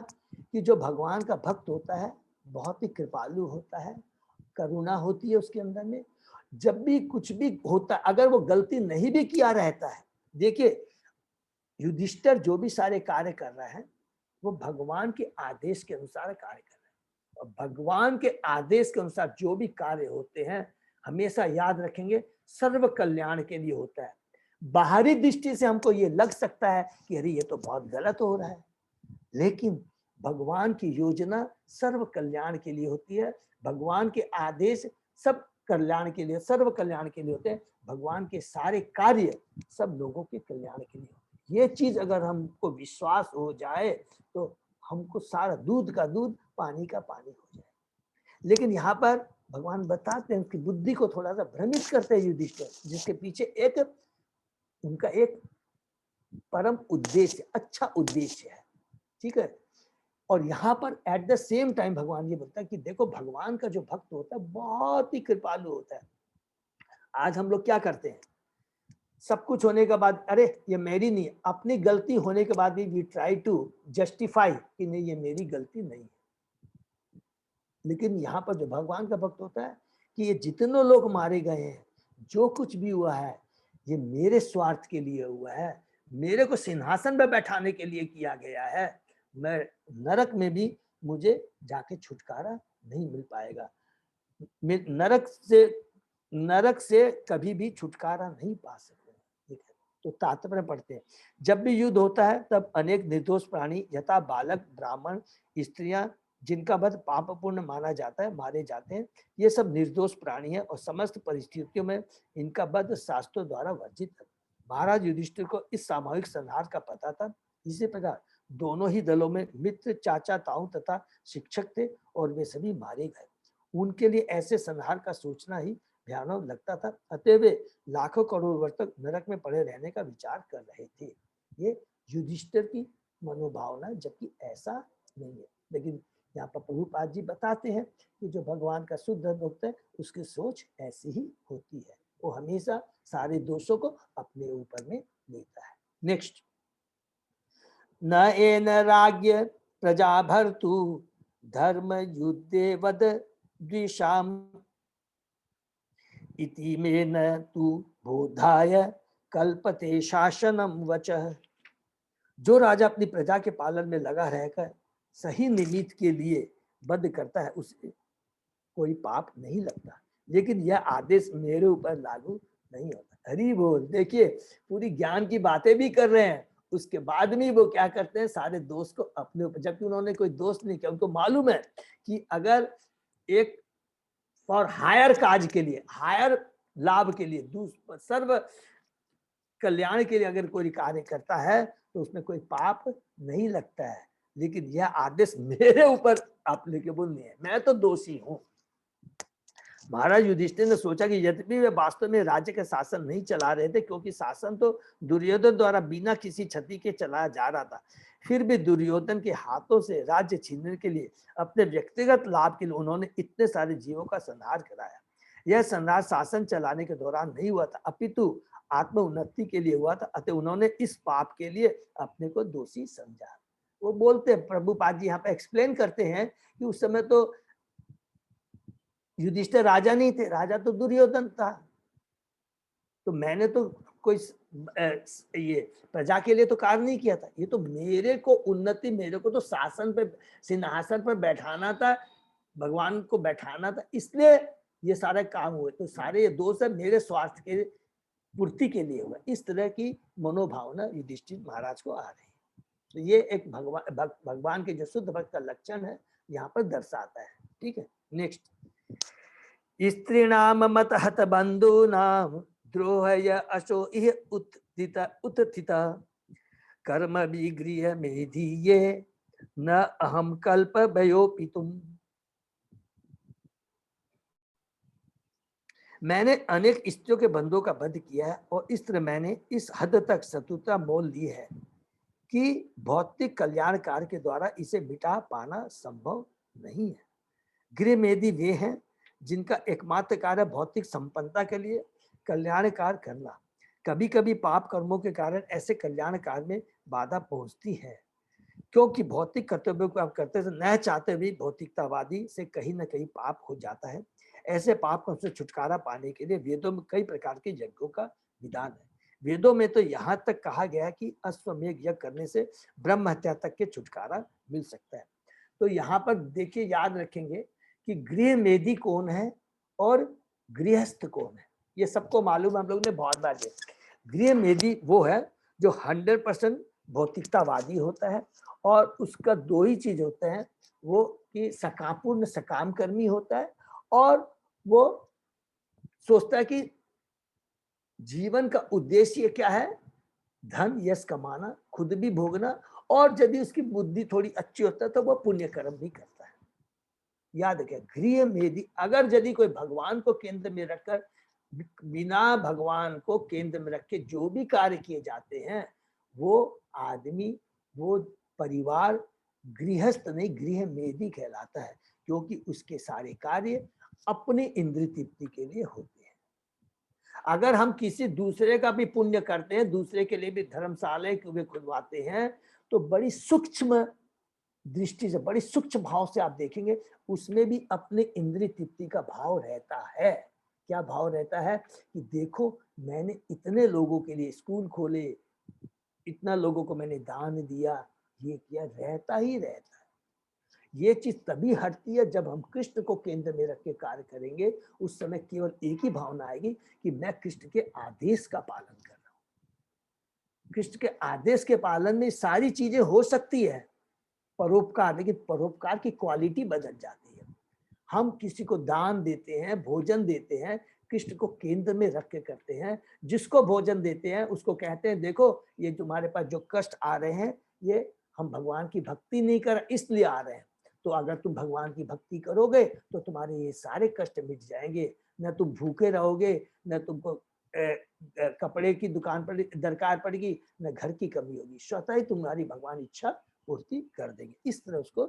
कि जो भगवान का भक्त होता है बहुत ही कृपालु होता है, करुणा होती है उसके अंदर में। जब भी कुछ भी होता है, अगर वो गलती नहीं भी किया रहता है, देखिए युधिष्ठिर जो भी सारे कार्य कर रहा है वो भगवान के आदेश के अनुसार कार्य कर रहा है, और भगवान के आदेश के अनुसार जो भी कार्य होते हैं हमेशा याद रखेंगे सर्व कल्याण के लिए होता है। बाहरी दृष्टि से हमको ये लग सकता है कि अरे ये तो बहुत गलत हो रहा है, लेकिन भगवान की योजना सर्व कल्याण के लिए होती है। भगवान के आदेश सब कल्याण के लिए, सर्व कल्याण के लिए होते हैं। भगवान के सारे कार्य सब लोगों के कल्याण के लिए होते हैं। ये चीज अगर हमको विश्वास हो जाए तो हमको सारा दूध का दूध, पानी का पानी हो जाए। लेकिन यहाँ पर भगवान बताते हैं कि बुद्धि को थोड़ा सा भ्रमित करते हैं युधिष्ठिर, जिसके पीछे एक उनका एक परम उद्देश्य, अच्छा उद्देश्य है, ठीक है। और यहाँ पर एट द सेम टाइम भगवान ये बोलता है कि देखो भगवान का जो भक्त होता है बहुत ही कृपालु होता है। आज हम लोग क्या करते हैं, सब कुछ होने के बाद अरे ये मेरी नहीं, अपनी गलती होने के बाद भी वी ट्राई टू जस्टिफाई कि नहीं ये मेरी गलती नहीं है। लेकिन यहाँ पर जो भगवान का भक्त होता है कि ये जितने लोग मारे गए हैं, जो कुछ भी हुआ है ये मेरे स्वार्थ के लिए हुआ है, मेरे को सिंहासन में बैठाने के लिए किया गया है। मैं नरक में भी मुझे जाके छुटकारा नहीं मिल पाएगा, नरक से कभी भी छुटकारा नहीं पा सकते। ठीक है, तो तात्पर्य पढ़ते हैं। जब भी युद्ध होता है तब अनेक निर्दोष प्राणी यथा बालक, ब्राह्मण, स्त्रियां जिनका वध पापपूर्ण माना जाता है मारे जाते हैं। ये सब निर्दोष प्राणी है और समस्त परिस्थितियों में इनका वध शास्त्रों द्वारा वर्जित है। महाराज युधिष्ठिर को इस सामूहिक संहार का पता था। इसी प्रकार दोनों ही दलों में मित्र, चाचा ताऊ तथा शिक्षक थे और वे सभी मारे गए। उनके लिए ऐसे संहार का सोचना ही भयानक लगता था, अतः वे लाखों करोड़ वर्ष तक नरक में पड़े रहने का विचार कर रहे थे। ये युधिष्ठिर की मनोभावना, जबकि ऐसा नहीं है। लेकिन यहाँ पर प्रभुपाद जी बताते हैं कि जो भगवान का शुद्ध भक्त है उसकी सोच ऐसी ही होती है, वो हमेशा सारे दोषों को अपने ऊपर में लेता है। नेक्स्ट, न एन राज्य प्रजा भर्तु धर्म युद्धे वद द्विषाम इति में न तु बोधाय कल्पते शासनम वचः। जो राजा अपनी प्रजा के पालन में लगा रहकर सही निमित्त के लिए वध करता है उसे कोई पाप नहीं लगता, लेकिन यह आदेश मेरे ऊपर लागू नहीं होता। हरि बोल। देखिए पूरी ज्ञान की बातें भी कर रहे हैं, उसके बाद में वो क्या करते हैं, सारे दोष को अपने ऊपर, जबकि उन्होंने कोई दोष नहीं किया। उनको मालूम है कि अगर एक फॉर हायर काज के लिए, हायर लाभ के लिए, सर्व कल्याण के लिए अगर कोई कार्य करता है तो उसमें कोई पाप नहीं लगता है, लेकिन यह आदेश मेरे ऊपर एप्लीकेबल नहीं है, मैं तो दोषी हूं। महाराज युधिष्ठिर ने सोचा कि यद्यपि वे वास्तव में राज्य का शासन नहीं चला रहे थे, क्योंकि शासन तो दुर्योधन द्वारा बिना किसी क्षति के चलाया जा रहा था, फिर भी दुर्योधन के हाथों से राज्य छीनने के लिए, अपने व्यक्तिगत लाभ के लिए उन्होंने इतने सारे जीवों का संहार कराया। यह संहार शासन चलाने के दौरान नहीं हुआ था, अपितु आत्म उन्नति के लिए हुआ था, अतः उन्होंने इस पाप के लिए अपने को दोषी समझा। वो बोलते हैं, प्रभुपाद जी यहाँ पे एक्सप्लेन करते हैं कि उस समय तो युधिष्ठिर राजा नहीं थे, राजा तो दुर्योधन था, तो मैंने तो कोई ये प्रजा के लिए तो कार्य नहीं किया था, ये तो मेरे को उन्नति, मेरे को तो शासन पे, सिंहासन पर बैठाना था, भगवान को बैठाना था, इसलिए ये सारे काम हुए। तो सारे ये दोष है मेरे स्वार्थ के पूर्ति के लिए हुआ। इस तरह की मनोभावना युधिष्ठिर महाराज को आ रही है। तो ये एक भगवान के जो शुद्ध भक्त का लक्षण है यहाँ पर दर्शाता है। ठीक है, नेक्स्ट, स्त्रीणाम मत हत बंधूनाम द्रोहय अशो इह उत्थिता कर्म विगृह मेधीये न अहम कल्प भयोपितुम। मैंने अनेक स्त्रियों के बंधुओं का वध किया है और इस तरह मैंने इस हद तक शत्रुता मोल ली है कि भौतिक कल्याण कार्य के द्वारा इसे मिटा पाना संभव नहीं है। गृह मेधी वे हैं जिनका एकमात्र कार्य भौतिक संपन्नता के लिए कल्याण कार्य करना। कभी कभी पाप कर्मों के कारण ऐसे कल्याण कार्य में बाधा पहुंचती है, क्योंकि भौतिक कर्तव्यों को आप करते न चाहते हुए भौतिकतावादी से कहीं ना कहीं पाप हो जाता है। ऐसे पाप को से छुटकारा पाने के लिए वेदों में कई प्रकार के यज्ञों का विधान है। वेदों में तो यहाँ तक कहा गया कि अश्वमेध यज्ञ करने से ब्रह्म हत्या तक के छुटकारा मिल सकता है। तो यहाँ पर देखिए, याद रखेंगे कि गृह मेधी कौन है और गृहस्थ कौन है, ये सबको मालूम है, हम लोग ने बहुत बार देखा। गृह मेधी वो है जो 100% भौतिकतावादी होता है और उसका दो ही चीज होते हैं, वो कि सकामपूर्ण सकाम कर्मी होता है और वो सोचता है कि जीवन का उद्देश्य क्या है, धन यश कमाना, खुद भी भोगना, और यदि उसकी बुद्धि थोड़ी अच्छी होता है तो वह पुण्य कर्म भी करता है। याद रखें, गृह मेधी, अगर यदि कोई भगवान को केंद्र में रखकर, बिना भगवान को केंद्र में रख के जो भी कार्य किए जाते हैं, वो आदमी, वो परिवार गृहस्थ नहीं, गृह मेधी कहलाता है, क्योंकि उसके सारे कार्य अपने इंद्रिय तृप्ति के लिए होते हैं। अगर हम किसी दूसरे का भी पुण्य करते हैं, दूसरे के लिए भी धर्मशाला खुलवाते हैं, तो बड़ी सूक्ष्म दृष्टि से, बड़ी सूक्ष्म भाव से आप देखेंगे, उसमें भी अपने इंद्रिय तृप्ति का भाव रहता है। क्या भाव रहता है कि देखो मैंने इतने लोगों के लिए स्कूल खोले, इतना लोगों को मैंने दान दिया, ये किया, रहता ही रहता है। ये चीज तभी हटती है जब हम कृष्ण को केंद्र में रख के कार्य करेंगे। उस समय केवल एक ही भावना आएगी कि मैं कृष्ण के आदेश का पालन कर रहा हूं। कृष्ण के आदेश के पालन में सारी चीजें हो सकती है, परोपकार, लेकिन परोपकार की क्वालिटी बदल जाती है। हम किसी को दान देते हैं, भोजन देते हैं, कृष्ण को केंद्र में रख के करते हैं। जिसको भोजन देते हैं उसको कहते हैं देखो ये तुम्हारे पास जो कष्ट आ रहे हैं, ये हम भगवान की भक्ति नहीं कर इसलिए आ रहे हैं, तो अगर तुम भगवान की भक्ति करोगे तो तुम्हारे ये सारे कष्ट मिट जाएंगे। न तुम भूखे रहोगे, न तुमको कपड़े की दुकान पर दरकार पड़ेगी, न घर की कमी होगी, स्वतः ही तुम्हारी भगवान इच्छा पूर्ति कर देंगे। इस तरह उसको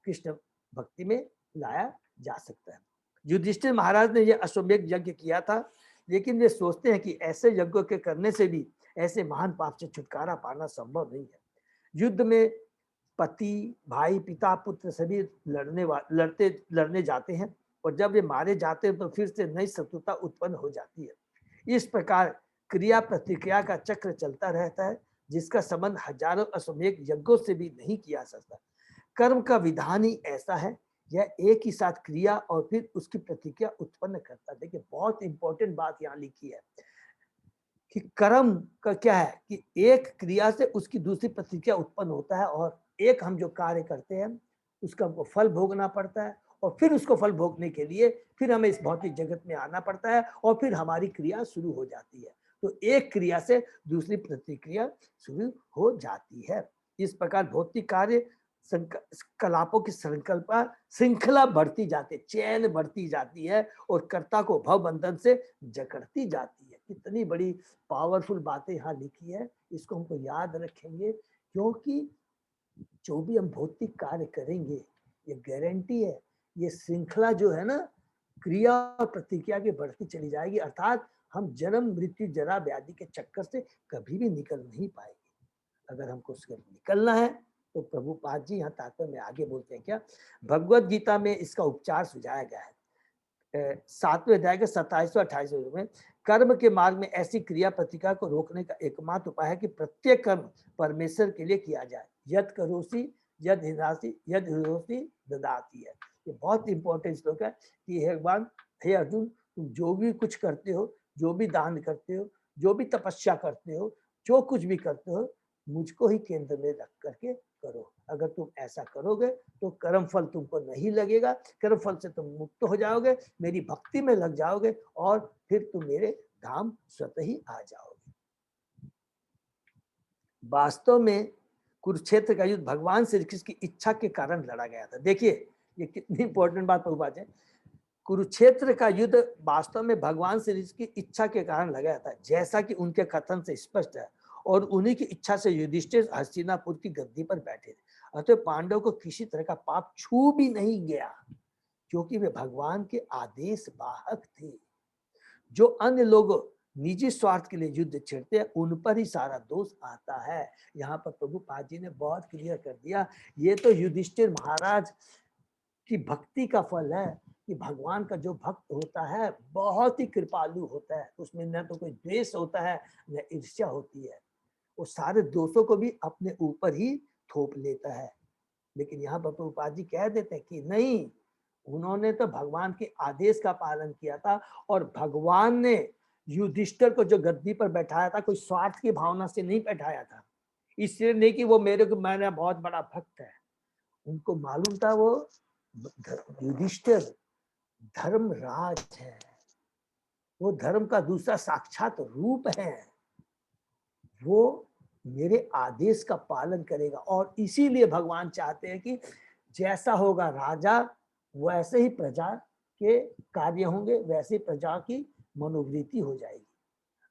कृष्ण भक्ति में लाया जा सकता है। युधिष्ठिर महाराज ने यह अश्वमेध यज्ञ किया था, लेकिन वे सोचते हैं कि ऐसे यज्ञों के करने से भी ऐसे महान पाप से छुटकारा पाना संभव नहीं है। युद्ध में पति, भाई, पिता, पुत्र सभी लड़ने जाते हैं, और जब ये मारे जाते हैं तो फिर से नई शत्रुता उत्पन्न हो जाती है। इस प्रकार क्रिया प्रतिक्रिया का चक्र चलता रहता है, जिसका संबंध हजारों अश्वमेध यज्ञों से भी नहीं किया सकता। कर्म का विधान ही ऐसा है, यह एक ही साथ क्रिया और फिर उसकी प्रतिक्रिया उत्पन्न करता है। देखिए बहुत इंपॉर्टेंट बात यहाँ लिखी है कि कर्म का क्या है कि एक क्रिया से उसकी दूसरी प्रतिक्रिया उत्पन्न होता है, और एक हम जो कार्य करते हैं उसका हमको फल भोगना पड़ता है, और फिर उसको फल भोगने के लिए फिर हमें इस भौतिक जगत में आना पड़ता है, और फिर हमारी क्रिया शुरू हो जाती है। तो एक क्रिया से दूसरी प्रतिक्रिया शुरू हो जाती है। इस प्रकार भौतिक कार्य कलापों की श्रृंखला बढ़ती जाती है, चैन बढ़ती जाती है, और कर्ता को भव बंधन से जकड़ती जाती है। कितनी बड़ी पावरफुल बातें यहाँ लिखी है, इसको हमको याद रखेंगे, क्योंकि जो भी हम भौतिक कार्य करेंगे ये गारंटी है, ये श्रृंखला जो है ना क्रिया और प्रतिक्रिया की बढ़ती चली जाएगी, अर्थात हम जन्म मृत्यु जरा व्याधि के चक्कर से कभी भी निकल नहीं पाएंगे। अगर हमको उससे निकलना है तो प्रभुपाद जी यहाँ तात्पर्य में आगे बोलते हैं क्या, भगवत गीता में इसका उपचार सुझाया गया है। 7वें अध्याय के 27वें 28वें में कर्म के मार्ग में ऐसी क्रिया प्रतिक्रिया को रोकने का एकमात्र उपाय है कि प्रत्येक कर्म परमेश्वर के लिए किया जाए। यद करोसी यद हिरोसी ददाती है। ये बहुत इंपॉर्टेंट श्लोक है कि हे भगवान, हे अर्जुन, तुम जो भी कुछ करते हो, जो भी दान करते हो, जो भी तपस्या करते हो, जो कुछ भी करते हो, मुझको ही केंद्र में रख करके करो। अगर तुम ऐसा करोगे तो कर्म फल तुमको नहीं लगेगा, कर्म फल से तुम मुक्त हो जाओगे, मेरी भक्ति में लग जाओगे, और फिर तुम मेरे धाम स्वतः ही आ जाओगे। वास्तव में कुरुक्षेत्र का युद्ध भगवान श्री कृष्ण की इच्छा के कारण लड़ा गया था। देखिए ये कितनी इंपॉर्टेंट बात प्रभुपाद है। कुरुक्षेत्र का युद्ध वास्तव में भगवान श्री कृष्ण की इच्छा के कारण लगा था, जैसा कि उनके कथन से स्पष्ट है, और उन्हीं की इच्छा से युधिष्ठिर हस्तिनापुर की गद्दी पर बैठे थे। अतः पांडव को किसी तरह का पाप छू भी नहीं गया, क्योंकि वे भगवान के आदेश वाहक थे। जो अन्य लोग निजी स्वार्थ के लिए युद्ध छेड़ते हैं, उन पर ही सारा दोष आता है। यहाँ पर प्रभुपाद जी ने बहुत क्लियर कर दिया, ये तो युधिष्ठिर महाराज की भक्ति का फल है कि भगवान का जो भक्त होता है बहुत ही कृपालु होता है, उसमें न तो कोई द्वेष होता है न ईर्ष्या होती है, वो सारे दोषों को भी अपने ऊपर ही थोप लेता है। लेकिन यहाँ पर प्रभुपाद जी कह देते हैं कि नहीं, उन्होंने तो भगवान के आदेश का पालन किया था, और भगवान ने युधिष्ठिर को जो गद्दी पर बैठाया था कोई स्वार्थ की भावना से नहीं बैठाया था, इसलिए नहीं कि वो मैंने बहुत बड़ा भक्त है। उनको मालूम था वो युधिष्ठिर धर्मराज है, वो धर्म का दूसरा साक्षात रूप है, वो मेरे आदेश का पालन करेगा, और इसीलिए भगवान चाहते हैं कि जैसा होगा राजा वैसे ही प्रजा के कार्य होंगे, वैसे ही प्रजा की मनोवृत्ति हो जाएगी।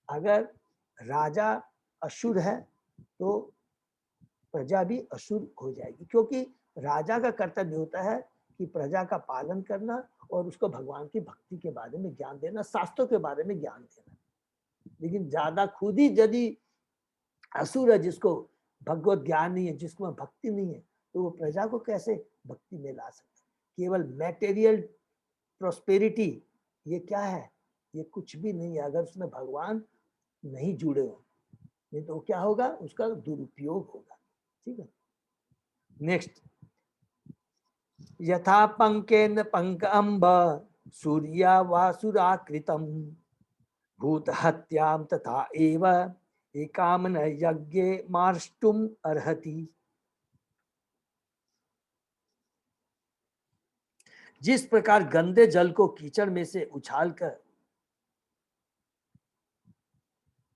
अगर राजा असुर है तो प्रजा भी असुर हो जाएगी, क्योंकि राजा का कर्तव्य होता है कि प्रजा का पालन करना और उसको भगवान की भक्ति के बारे में ज्ञान देना, शास्त्रों के बारे में ज्ञान देना। लेकिन ज्यादा खुद ही यदि असुर है, जिसको भगवत ज्ञान नहीं है, जिसको भक्ति नहीं है, तो वो प्रजा को कैसे भक्ति में ला सकते? केवल मैटेरियल प्रोस्पेरिटी ये क्या है? ये कुछ भी नहीं है अगर उसमें भगवान नहीं जुड़े हो, नहीं तो क्या होगा, उसका दुरुपयोग होगा। ठीक है, नेक्स्ट, यथा पंकेन पंकअंब सूर्या वासुराकृतम भूत हत्याम तथा एव एकामन यज्ञे मार्ष्टुम अर्हति। जिस प्रकार गंदे जल को कीचड़ में से उछालकर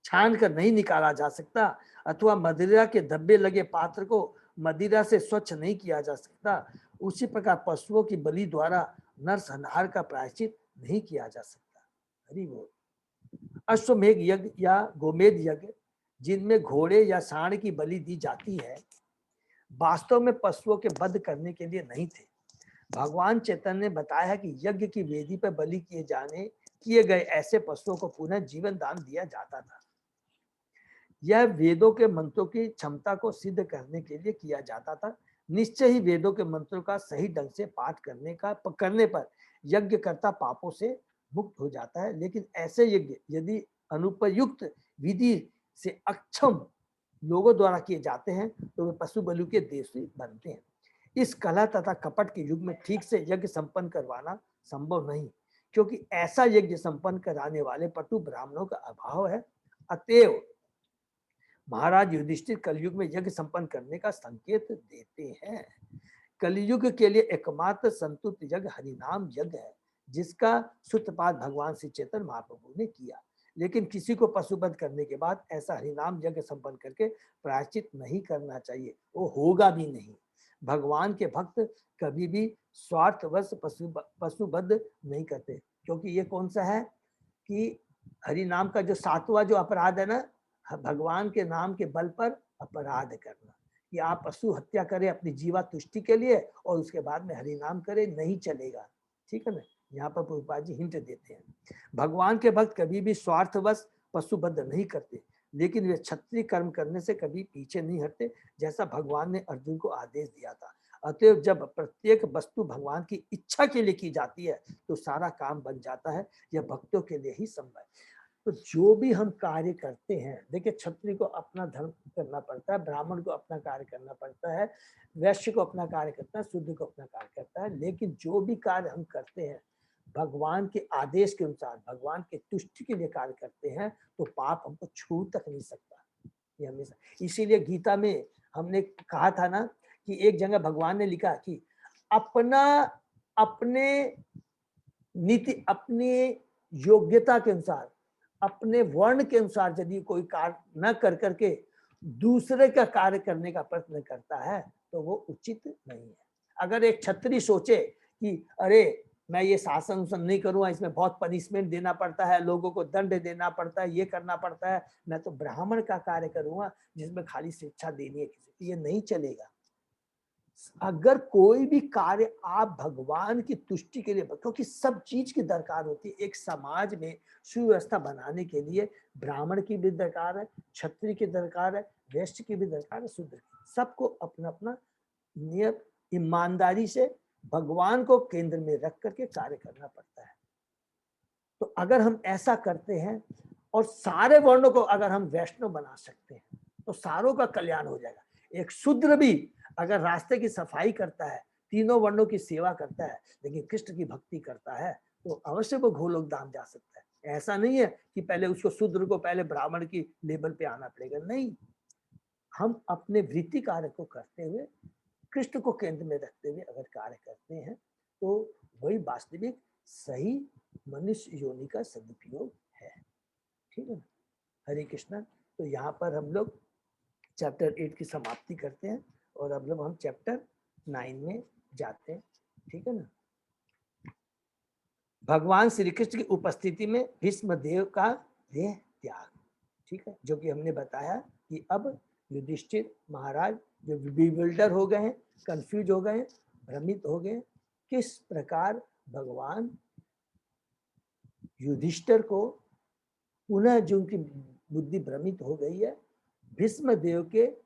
छान कर नहीं निकाला जा सकता, अथवा मदिरा के धब्बे लगे पात्र को मदिरा से स्वच्छ नहीं किया जा सकता, उसी प्रकार पशुओं की बलि द्वारा नरसंहार का प्रायश्चित नहीं किया जा सकता। हरि बोल। अश्वमेघ यज्ञ या गोमेध यज्ञ जिनमें घोड़े या सांड की बलि दी जाती है, वास्तव में पशुओं के वध करने के लिए नहीं थे। भगवान चैतन्य ने बताया है कि यज्ञ की वेदी पर बलि किए गए ऐसे पशुओं को पुनः जीवन दान दिया जाता था। यह वेदों के मंत्रों की क्षमता को सिद्ध करने के लिए किया जाता था। निश्चय ही वेदों के मंत्रों का सही ढंग से पाठ करने पर यज्ञकर्ता पापों से मुक्त हो जाता है, लेकिन ऐसे यज्ञ यदि अनुपयुक्त विधि से अक्षम लोगों द्वारा किए जाते हैं तो वे पशु बलि के देशी बनते हैं। इस कला तथा कपट के युग में ठीक से यज्ञ संपन्न करवाना संभव नहीं, क्योंकि ऐसा यज्ञ संपन्न कराने वाले पटु ब्राह्मणों का अभाव है। अतएव महाराज युधिष्ठिर कलयुग में यज्ञ संपन्न करने का संकेत देते हैं। कलयुग के लिए एकमात्र संतुष्ट यज्ञ हरिनाम यज्ञ है, जिसका सूत्रपात भगवान श्री चैतन्य महाप्रभु ने किया। लेकिन किसी को पशुवध करने के बाद ऐसा हरिनाम यज्ञ संपन्न करके प्रायश्चित नहीं करना चाहिए, वो होगा भी नहीं। भगवान के भक्त कभी भी स्वार्थवश पशुवध नहीं करते, क्योंकि ये कौन सा है कि हरिनाम का जो 7वां जो अपराध है ना, भगवान के नाम के बल पर अपराध करना, कि आप पशु हत्या करें अपनी जीवा तुष्टि के लिए और उसके बाद में हरिनाम करें, नहीं चलेगा। ठीक है ना, यहाँ पर प्रभुपाद जी हिंट देते हैं। भगवान के भक्त कभी भी स्वार्थवश पशुबद्ध नहीं करते, लेकिन वे क्षत्रिय कर्म करने से कभी पीछे नहीं हटते, जैसा भगवान ने अर्जुन को आदेश दिया था। अतएव जब प्रत्येक वस्तु भगवान की इच्छा के लिए की जाती है तो सारा काम बन जाता है। यह भक्तों के लिए ही संभव है। तो जो भी हम कार्य करते हैं, देखिए क्षत्रिय को अपना धर्म करना पड़ता है, ब्राह्मण को अपना कार्य करना पड़ता है, वैश्य को अपना कार्य करता है, शूद्र को अपना कार्य करता है, लेकिन जो भी कार्य हम करते हैं भगवान के आदेश के अनुसार, भगवान के तुष्टि के लिए कार्य करते हैं, तो पाप हमको छू तक नहीं सकता। ये हमेशा, इसीलिए गीता में हमने कहा था ना कि एक जगह भगवान ने लिखा कि अपने नीति, अपने योग्यता के अनुसार, अपने वर्ण के अनुसार यदि कोई कार्य न कर करके दूसरे का कार्य करने का प्रयत्न करता है तो वो उचित नहीं है। अगर एक क्षत्रिय सोचे कि अरे मैं ये शासन उसन नहीं करूंगा, इसमें बहुत पनिशमेंट देना पड़ता है, लोगों को दंड देना पड़ता है, ये करना पड़ता है, मैं तो ब्राह्मण का कार्य करूंगा जिसमें खाली शिक्षा देनी है किसी को, ये नहीं चलेगा। अगर कोई भी कार्य आप भगवान की तुष्टि के लिए, क्योंकि सब चीज की दरकार होती है एक समाज में सुव्यवस्था बनाने के लिए, ब्राह्मण की भी दरकार है, क्षत्रिय की दरकार है, वैश्य की भी दरकार है, शूद्र की, सबको अपना अपना नियत ईमानदारी से भगवान को केंद्र में रख करके कार्य करना पड़ता है। तो अगर हम ऐसा करते हैं और सारे वर्णों को अगर हम वैष्णव बना सकते हैं तो सारों का कल्याण हो जाएगा। एक शूद्र भी अगर रास्ते की सफाई करता है, तीनों वर्णों की सेवा करता है, लेकिन कृष्ण की भक्ति करता है, तो अवश्य वो गोलोक धाम जा सकता है। ऐसा नहीं है कि पहले उसको शूद्र को पहले ब्राह्मण की लेवल पे आना पड़ेगा, नहीं। हम अपने वृत्ति कार्य को करते हुए, कृष्ण को केंद्र में रखते हुए अगर कार्य करते हैं तो वही वास्तविक सही मनुष्य योनि का सदुपयोग है। ठीक है ना, हरे कृष्णा। तो यहाँ पर हम लोग चैप्टर 8 की समाप्ति करते हैं और अब लोग हम चैप्टर 9 में जाते हैं। ठीक है ना, भगवान श्री कृष्ण की उपस्थिति में भीष्म देव का देह त्याग। ठीक है, जो कि हमने बताया कि अब युधिष्ठिर महाराज जो बिल्डर हो गए हैं, कंफ्यूज हो गए, भ्रमित हो गए, किस प्रकार भगवान युधिष्ठिर को पुनः जो उनकी बुद्धि भ्रमित हो गई है, भीष्म देव के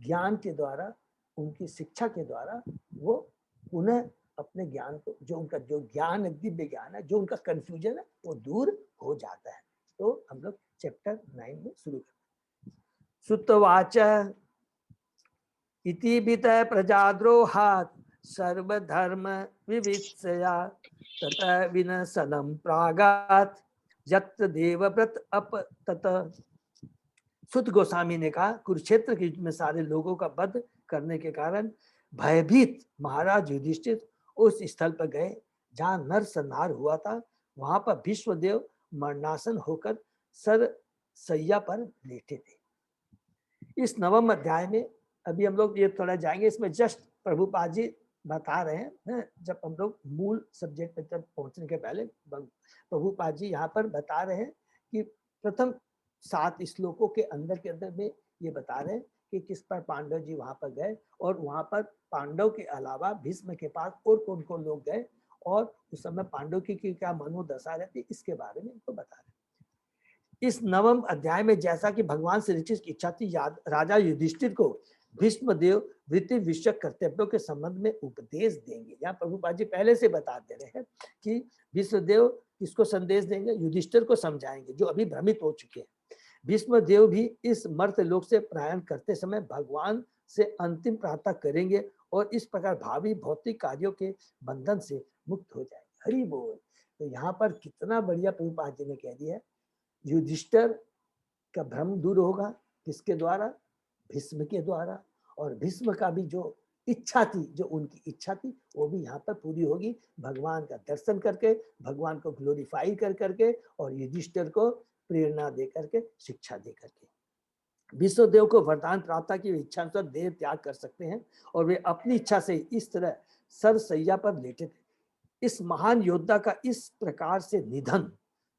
ज्ञान के द्वारा, उनकी शिक्षा के द्वारा वो पुनः अपने ज्ञान को, जो उनका जो ज्ञान है, दिव्य ज्ञान है, जो उनका कंफ्यूजन है, वो दूर हो जाता है। तो हम लोग चैप्टर 9 में शुरू करते हैं। सुतवाच इति बित प्रजाद्रोहात् सर्वधर्म विवित्सया ततः विनशनं प्रागात् यत्र देवव्रत अपतत। सुत गोस्वामी ने कहा, कुरुक्षेत्र के युद्ध में सारे लोगों का वध करने के कारण भयभीत महाराज युधिष्ठिर उस स्थल पर गए जहां नर संहार हुआ था। वहां पर भीष्मदेव मरणासन होकर सर सैया पर लेटे थे। इस नवम अध्याय में अभी हम लोग ये थोड़ा जाएंगे, इसमें जस्ट प्रभुपाद जी बता रहे हैं, जब हम लोग मूल सब्जेक्ट पे तक पहुंचने के पहले प्रभुपाद जी यहाँ पर बता रहे हैं कि प्रथम 7 श्लोकों के अंदर में ये बता रहे हैं कि किस पर पांडव जी वहां पर गए और वहां पर पांडव के अलावा भीष्म के पास और कौन कौन लोग गए और उस समय पांडव की क्या मनोदशा रहती, इसके बारे में इनको बता रहे हैं। इस नवम अध्याय में जैसा कि भगवान श्री कृष्ण की इच्छा थी, राजा युधिष्ठिर को भीष्म देव वृत्ति विषयक कर्तव्यों के संबंध में उपदेश देंगे। यहाँ प्रभुपाद जी पहले से बता दे रहे हैं कि भीष्मदेव किसको संदेश देंगे, युधिष्ठिर को समझाएंगे जो अभी भ्रमित हो चुके हैं। भीष्मदेव भी इस मर्त्य लोक से प्रयाण करते समय भगवान से अंतिम प्रार्थना करेंगे और इस प्रकार भावी भौतिक कार्यों के बंधन से मुक्त हो जाएंगे। हरि बोल। तो यहाँ पर कितना बढ़िया प्रभुपाद जी ने कह दिया है, युधिष्ठिर का भ्रम दूर होगा किसके द्वारा, भीष्म के द्वारा, और भीष्म का भी जो इच्छा थी, जो उनकी इच्छा थी वो भी यहाँ पर पूरी होगी, भगवान का दर्शन करके, भगवान को ग्लोरीफाई कर करके और युधिष्ठिर को प्रेरणा दे करके, शिक्षा दे करके। विष्णुदेव को वरदान प्राप्त की इच्छा अनुसार देह त्याग कर सकते हैं और वे अपनी इच्छा से इस तरह सरसैया पर लेटे थे। इस महान योद्धा का इस प्रकार से निधन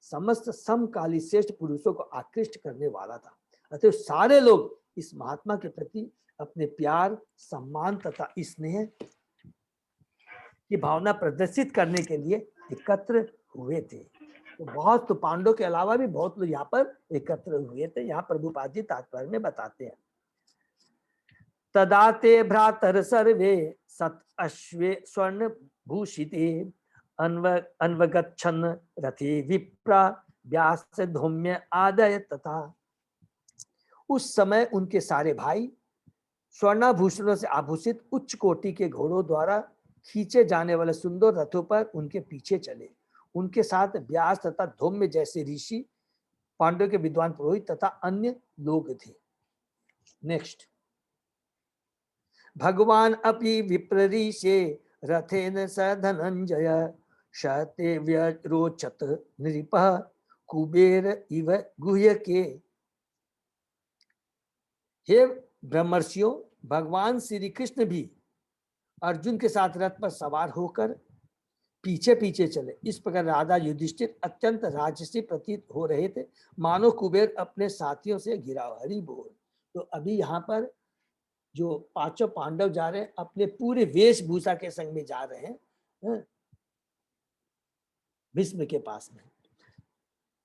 समस्त समकाली श्रेष्ठ पुरुषों को आकृष्ट करने वाला था। अतः सारे लोग इस महात्मा के प्रति अपने प्यार, सम्मान तथा स्नेह की भावना प्रदर्शित करने के लिए एकत्र हुए थे। तो बहुत, तो पांडव के अलावा भी बहुत लोग यहाँ पर एकत्र हुए थे। यहाँ प्रभुपाद जी तात्पर्य में बताते हैं, तदाते भ्रातर सर्वे सत अश्वे स्वर्ण भूषिते अन्वगच्छन् रथे विप्रा व्यास धौम्य आदय तथा। उस समय उनके सारे भाई स्वर्णाभूषणों से आभूषित उच्च कोटि के घोड़ों द्वारा खींचे जाने वाले सुंदर रथों पर उनके पीछे चले। उनके साथ व्यास तथा धौम्य जैसे ऋषि, पांडव के विद्वान पुरोहित तथा अन्य लोग थे। नेक्स्ट, भगवान अपि विप्ररीशे रथेन स धनंजय शते व्यरोचत नृपः कुबेर इव गुह्यके। हे ब्रह्मर्षियों, भगवान श्री कृष्ण भी अर्जुन के साथ रथ पर सवार होकर पीछे पीछे चले। इस प्रकार राजा युधिष्ठिर अत्यंत राजसी प्रतीत हो रहे थे, मानो कुबेर अपने साथियों से घिरा। हरि बोल। तो अभी यहाँ पर जो पांचों पांडव जा रहे हैं अपने पूरे वेशभूषा के संग में जा रहे हैं भीष्म के पास में।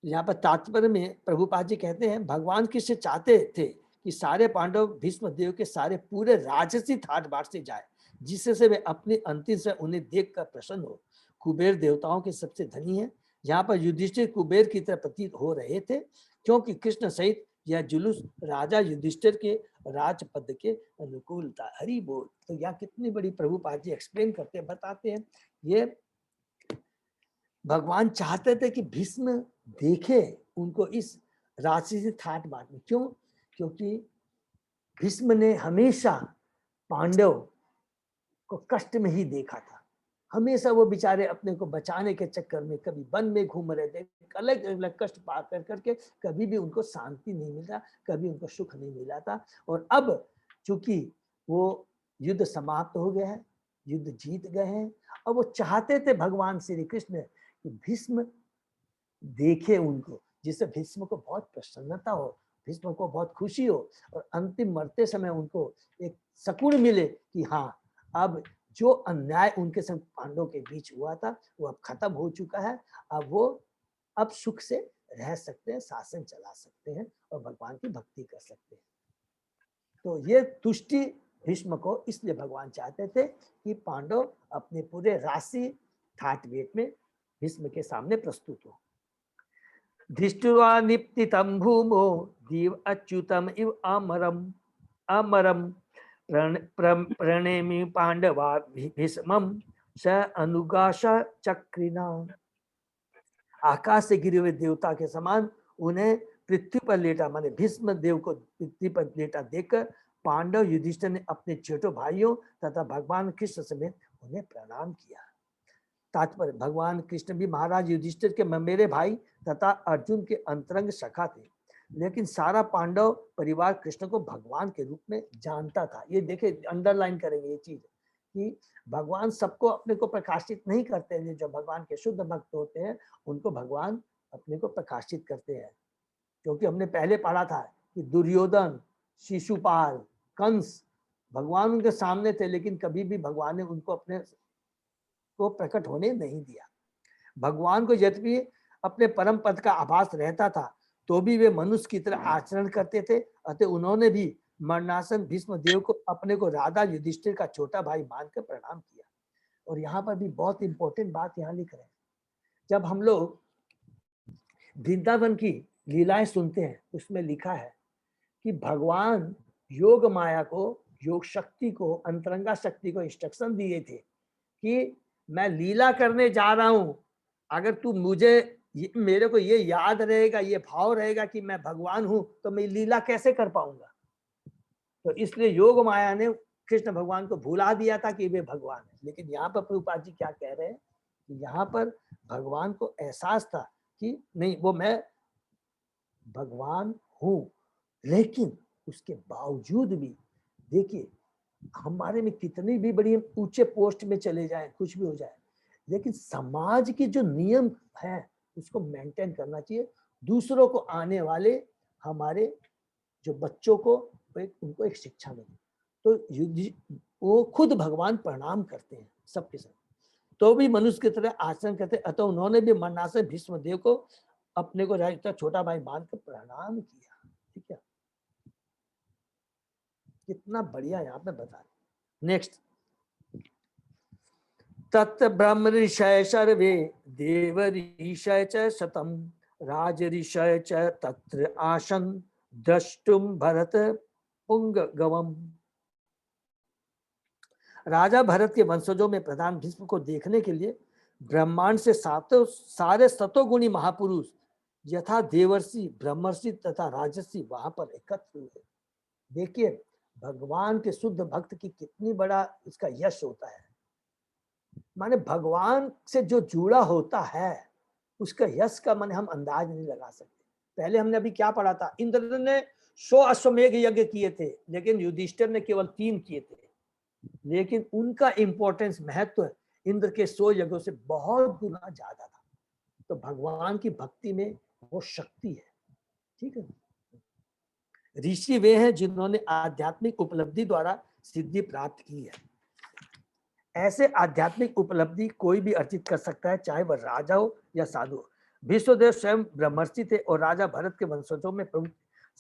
यहाँ पर तात्पर्य में प्रभुपाद जी कहते हैं, भगवान कृष्ण चाहते थे कि सारे पांडव भीष्म देव के सारे पूरे राजसी ठाट बाट से जाए, जिससे वे अपनी अंतिम से उन्हें देखकर प्रसन्न हो। कुबेर देवताओं के सबसे धनी है। यहाँ पर युधिष्ठिर कुबेर की तरह प्रतीत हो रहे थे, क्योंकि कृष्ण सहित यह जुलूस राजा युधिष्ठिर के राजपद के अनुकूल था। हरि बोल। तो यहाँ कितनी बड़ी प्रभुपाद जी एक्सप्लेन करते बताते हैं, ये भगवान चाहते थे कि भीष्म देखे उनको इस राशि से ठाट बाट में। क्यों? क्योंकि भीष्म ने हमेशा पांडव को कष्ट में ही देखा था। हमेशा वो बेचारे अपने को बचाने के चक्कर में कभी वन में घूम रहे थे, अलग अलग कष्ट पा कर करके, कभी भी उनको शांति नहीं मिला, कभी उनको सुख नहीं मिला था। और अब चूंकि वो युद्ध समाप्त हो गया है, युद्ध जीत गए हैं, अब वो चाहते थे भगवान श्री कृष्ण कि भीष्म देखे उनको, जिससे भीष्म को बहुत प्रसन्नता हो, भीष्म को बहुत खुशी हो और अंतिम मरते समय उनको एक सकून मिले कि हाँ, अब जो अन्याय उनके संग पांडवों के बीच हुआ था वो अब खत्म हो चुका है। अब वो अब सुख से रह सकते हैं, शासन चला सकते हैं और भगवान की भक्ति कर सकते हैं। तो ये तुष्टि भीष्म को इसलिए भगवान चाहते थे कि पांडव अपने पूरे राशि ठाट वेट में भीष्म के सामने प्रस्तुत हो। धृष्ट्वा निप्तितं भूमो दीव अच्युतम इव अमरम अमरम प्रणेमि पांडवा भीष्मं स अनुगाश चक्रिना। आकाश से गिरे हुए देवता के समान उन्हें पृथ्वी पर लेटा, माने भीष्म देव को पृथ्वी पर लेटा देखकर पांडव युधिष्ठिर ने अपने छोटे भाइयों तथा भगवान कृष्ण समेत उन्हें प्रणाम किया। तात्पर्य, भगवान कृष्ण भी महाराज युधिष्ठिर के ममेरे भाई तथा अर्जुन के अंतरंग सखा थे, लेकिन सारा पांडव परिवार कृष्ण को भगवान के रूप में जानता था। ये देखे, अंडरलाइन करेंगे ये चीज कि भगवान सबको अपने को प्रकाशित नहीं करते हैं। जो भगवान के शुद्ध भक्त होते हैं उनको भगवान अपने को प्रकाशित करते हैं। क्योंकि हमने पहले पढ़ा था कि दुर्योधन, शिशुपाल, कंस भगवान उनके सामने थे, लेकिन कभी भी भगवान ने उनको अपने को प्रकट होने नहीं दिया। भगवान को यद्यपि अपने परम पद का आभास रहता था तो भी वे मनुष्य की तरह आचरण करते थे। अतः उन्होंने भी मरणासन भीष्म देव को अपने को राधा युधिष्ठिर का छोटा भाई मानकर प्रणाम किया। और यहाँ पर भी बहुत इंपॉर्टेंट बात यहाँ लिख रहे हैं, जब हम लोग वृंदावन की लीलाएं सुनते हैं उसमें लिखा है कि भगवान योग माया को, योग शक्ति को, अंतरंगा शक्ति को इंस्ट्रक्शन दिए थे कि मैं लीला करने जा रहा हूं, अगर तू मुझे मेरे को ये याद रहेगा, ये भाव रहेगा कि मैं भगवान हूं, तो मैं लीला कैसे कर पाऊंगा। तो इसलिए योग माया ने कृष्ण भगवान को भुला दिया था कि वे भगवान है। लेकिन यहाँ पर प्रभुपाद जी क्या कह रहे हैं कि यहाँ पर भगवान को एहसास था कि नहीं, वो मैं भगवान हूं, लेकिन उसके बावजूद भी देखिए हमारे में कितनी भी बड़ी ऊंचे पोस्ट में चले जाएं, कुछ भी हो जाए, लेकिन समाज के जो नियम है उसको मेंटेन करना चाहिए। दूसरों को, आने वाले हमारे जो बच्चों को उनको एक शिक्षा मिले। तो वो खुद भगवान प्रणाम करते हैं सबके साथ, तो भी मनुष्य की तरह आचरण करते। अतः उन्होंने भी मरणासन भीष्म देव को अपने को राजा छोटा भाई मानकर प्रणाम किया। ठीक है, कितना बढ़िया यहाँ पे बता रहे। नेक्स्ट, तत्र ब्रह्म ऋषय सर्वे देव ऋषय च शतम राज ऋषय च तत्र आसन द्रष्टुम भरत पुंगवम। राजा भरत के वंशजों में प्रधान भीष्म को देखने के लिए ब्रह्मांड से सारे सतोगुणी महापुरुष यथा देवर्षि, ब्रह्मर्षि तथा राजर्षि वहां पर एकत्र हुए। देखिए भगवान के शुद्ध भक्त की कितनी बड़ा इसका यश होता है। माने भगवान से जो जुड़ा होता है उसका यश का माने हम अंदाज नहीं लगा सकते। पहले हमने अभी क्या पढ़ा था, इंद्र ने 100 अश्वमेघ यज्ञ किए थे, लेकिन युधिष्ठिर ने केवल 3 किए थे। लेकिन उनका इंपॉर्टेंस, महत्व इंद्र के 100 यज्ञों से बहुत गुना ज्यादा था। तो भगवान की भक्ति में वो शक्ति है। ठीक है, ऋषि वे हैं जिन्होंने आध्यात्मिक उपलब्धि द्वारा सिद्धि प्राप्त की है। ऐसे आध्यात्मिक उपलब्धि कोई भी अर्जित कर सकता है, चाहे वह राजा हो या साधु हो। भीष्मदेव स्वयं ब्रह्मर्षि थे और राजा भरत के वंशजों में प्रमुख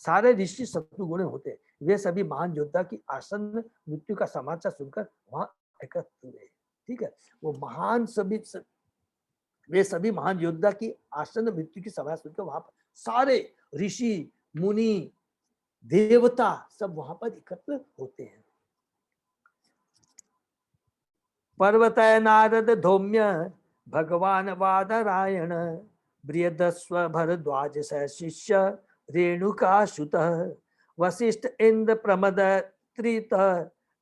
सारे ऋषि शत्रुगुण होते। वे सभी महान योद्धा की आसन्न मृत्यु का समाचार सुनकर वहां एकत्र हुए। ठीक है, वो महान वे सभी महान योद्धा की आसन्न मृत्यु की समाचार सुनकर वहां पर सारे ऋषि मुनि देवता सब वहां पर एकत्र होते हैं। पर्वतय नारद धौम्य भगवान वादरायण बृहदस्व भरद्वाज स शिष्य रेणुका सुत वशिष्ठ इंद्र प्रमद त्रित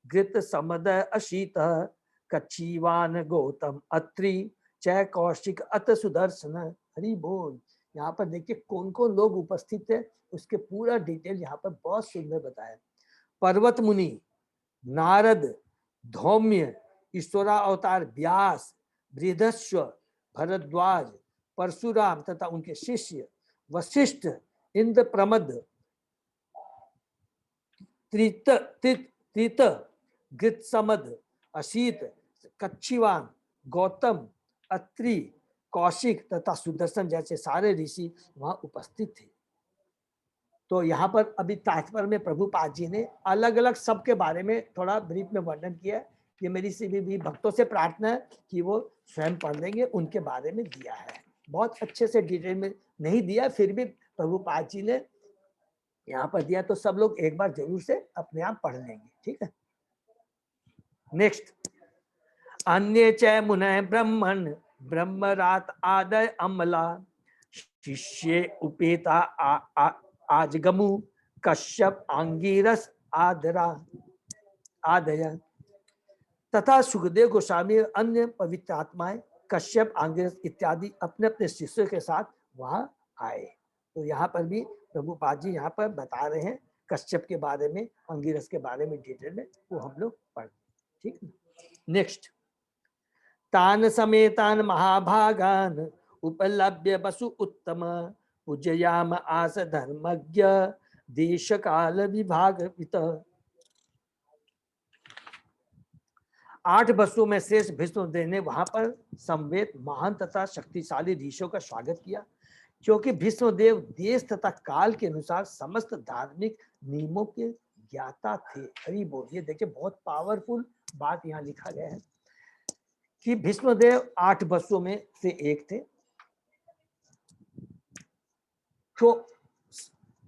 घृत समद अशीत कच्छीवान गौतम अत्रि चय कौशिक अत सुदर्शन। हरि बोल। यहाँ पर देखिए कौन कौन लोग उपस्थित है, उसके पूरा डिटेल यहाँ पर बहुत सुंदर बताया। पर्वत मुनि, नारद, धौम्य, ईश्वरा अवतार व्यास, बृहदस्व, भरद्वाज, परशुराम तथा उनके शिष्य वशिष्ठ, इंद्र प्रमद, त्रित, गृत्समद, अशीत, कच्छीवान, गौतम, अत्रि, कौशिक तथा सुदर्शन जैसे सारे ऋषि वहां उपस्थित थे। तो यहाँ पर अभी तात्पर्य में प्रभुपाद जी ने अलग अलग सबके बारे में थोड़ा ब्रीफ में वर्णन किया है। ये मेरी सभी भी भक्तों से प्रार्थना है कि वो स्वयं पढ़ लेंगे, उनके बारे में दिया है। बहुत अच्छे से डिटेल में नहीं दिया, फिर भी प्रभुपाद जी ने यहाँ पर दिया, तो सब लोग एक बार जरूर से अपने आप पढ़ लेंगे। ठीक है, नेक्स्ट, अन्य च मुनय ब्रह्मण ब्रह्मरात आदय अमला शिष्य उपेता आजगमु कश्यप अंगिरस आदय तथा सुखदेव गोस्वामी अन्य पवित्र आत्माएं कश्यप अंगिरस इत्यादि अपने अपने शिष्यों के साथ वहां आए। तो यहाँ पर भी प्रभुपाद जी यहाँ पर बता रहे हैं कश्यप के बारे में, अंगिरस के बारे में डिटेल में, वो हम लोग पढ़। ठीक है, नेक्स्ट, तान समेतान महाभागान उपलभ्य वसु उत्तम पूजयाम आस धर्मज्ञ देश काल विभाग वित। 8 बसों में शेष भीष्मदेव ने वहां पर संवेद महान तथा शक्तिशाली ऋषियों का स्वागत किया, क्योंकि भीष्मदेव देश तथा काल के अनुसार समस्त धार्मिक नियमों के ज्ञाता थे। हरि बोल। ये देखिए बहुत पावरफुल बात यहाँ लिखा गया है कि भीष्मदेव 8 बसों में से एक थे। तो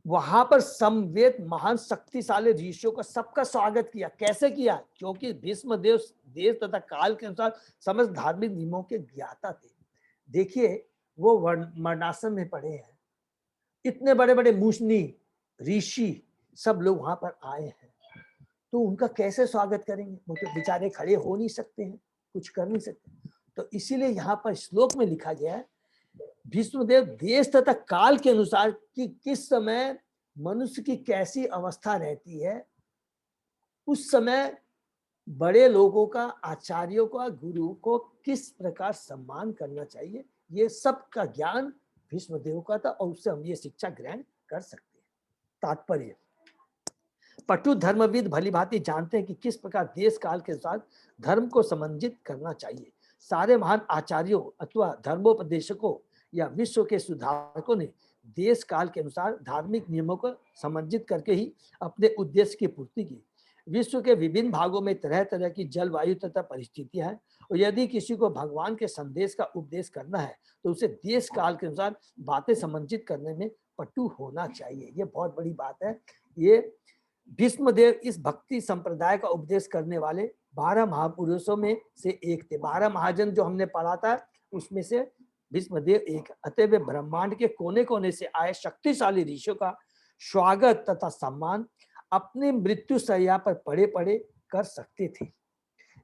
वहां पर समवेत महान शक्तिशाली ऋषियों का सबका स्वागत किया। कैसे किया? क्योंकि भीष्मदेव देश तथा काल के अनुसार समस्त धार्मिक नियमों के ज्ञाता थे। देखिए वो मरणासन में पड़े हैं, इतने बड़े बड़े मुनि ऋषि सब लोग वहां पर आए हैं, तो उनका कैसे स्वागत करेंगे? वो तो बेचारे खड़े हो नहीं सकते हैं, कुछ कर नहीं सकते। तो इसीलिए यहाँ पर श्लोक में लिखा गया है भीष्मदेव देश तथा काल के अनुसार कि किस समय मनुष्य की कैसी अवस्था रहती है, उस समय बड़े लोगों का, आचार्यों का, गुरु को किस प्रकार सम्मान करना चाहिए, ये सब का ज्ञान भीष्मदेव का था और उससे हम ये शिक्षा ग्रहण कर सकते हैं। तात्पर्य, पटु धर्मविद भली भांति जानते हैं कि किस प्रकार देश काल के साथ धर्म को समन्वित करना चाहिए। सारे महान आचार्यों अथवा धर्मोपदेशकों या विश्व के सुधारकों ने देश काल के अनुसार धार्मिक नियमों को समन्वित करके ही अपने उद्देश्य की पूर्ति की। विश्व के विभिन्न भागों में तरह तरह की जलवायु तथा परिस्थितियां हैं, और यदि किसी को भगवान के संदेश का उपदेश करना है तो उसे देश काल के अनुसार बातें समन्वित करने में पटु होना चाहिए। ये बहुत बड़ी बात है। ये भीष्मदेव इस भक्ति संप्रदाय का उपदेश करने वाले 12 महापुरुषों में से एक थे। 12 महाजन जो हमने पढ़ा था उसमें से भीष्मदेव एक। अतः ब्रह्मांड के कोने कोने से आए शक्तिशाली ऋषियों का स्वागत तथा सम्मान अपने मृत्यु शैया पर पड़े पड़े कर सकते थे।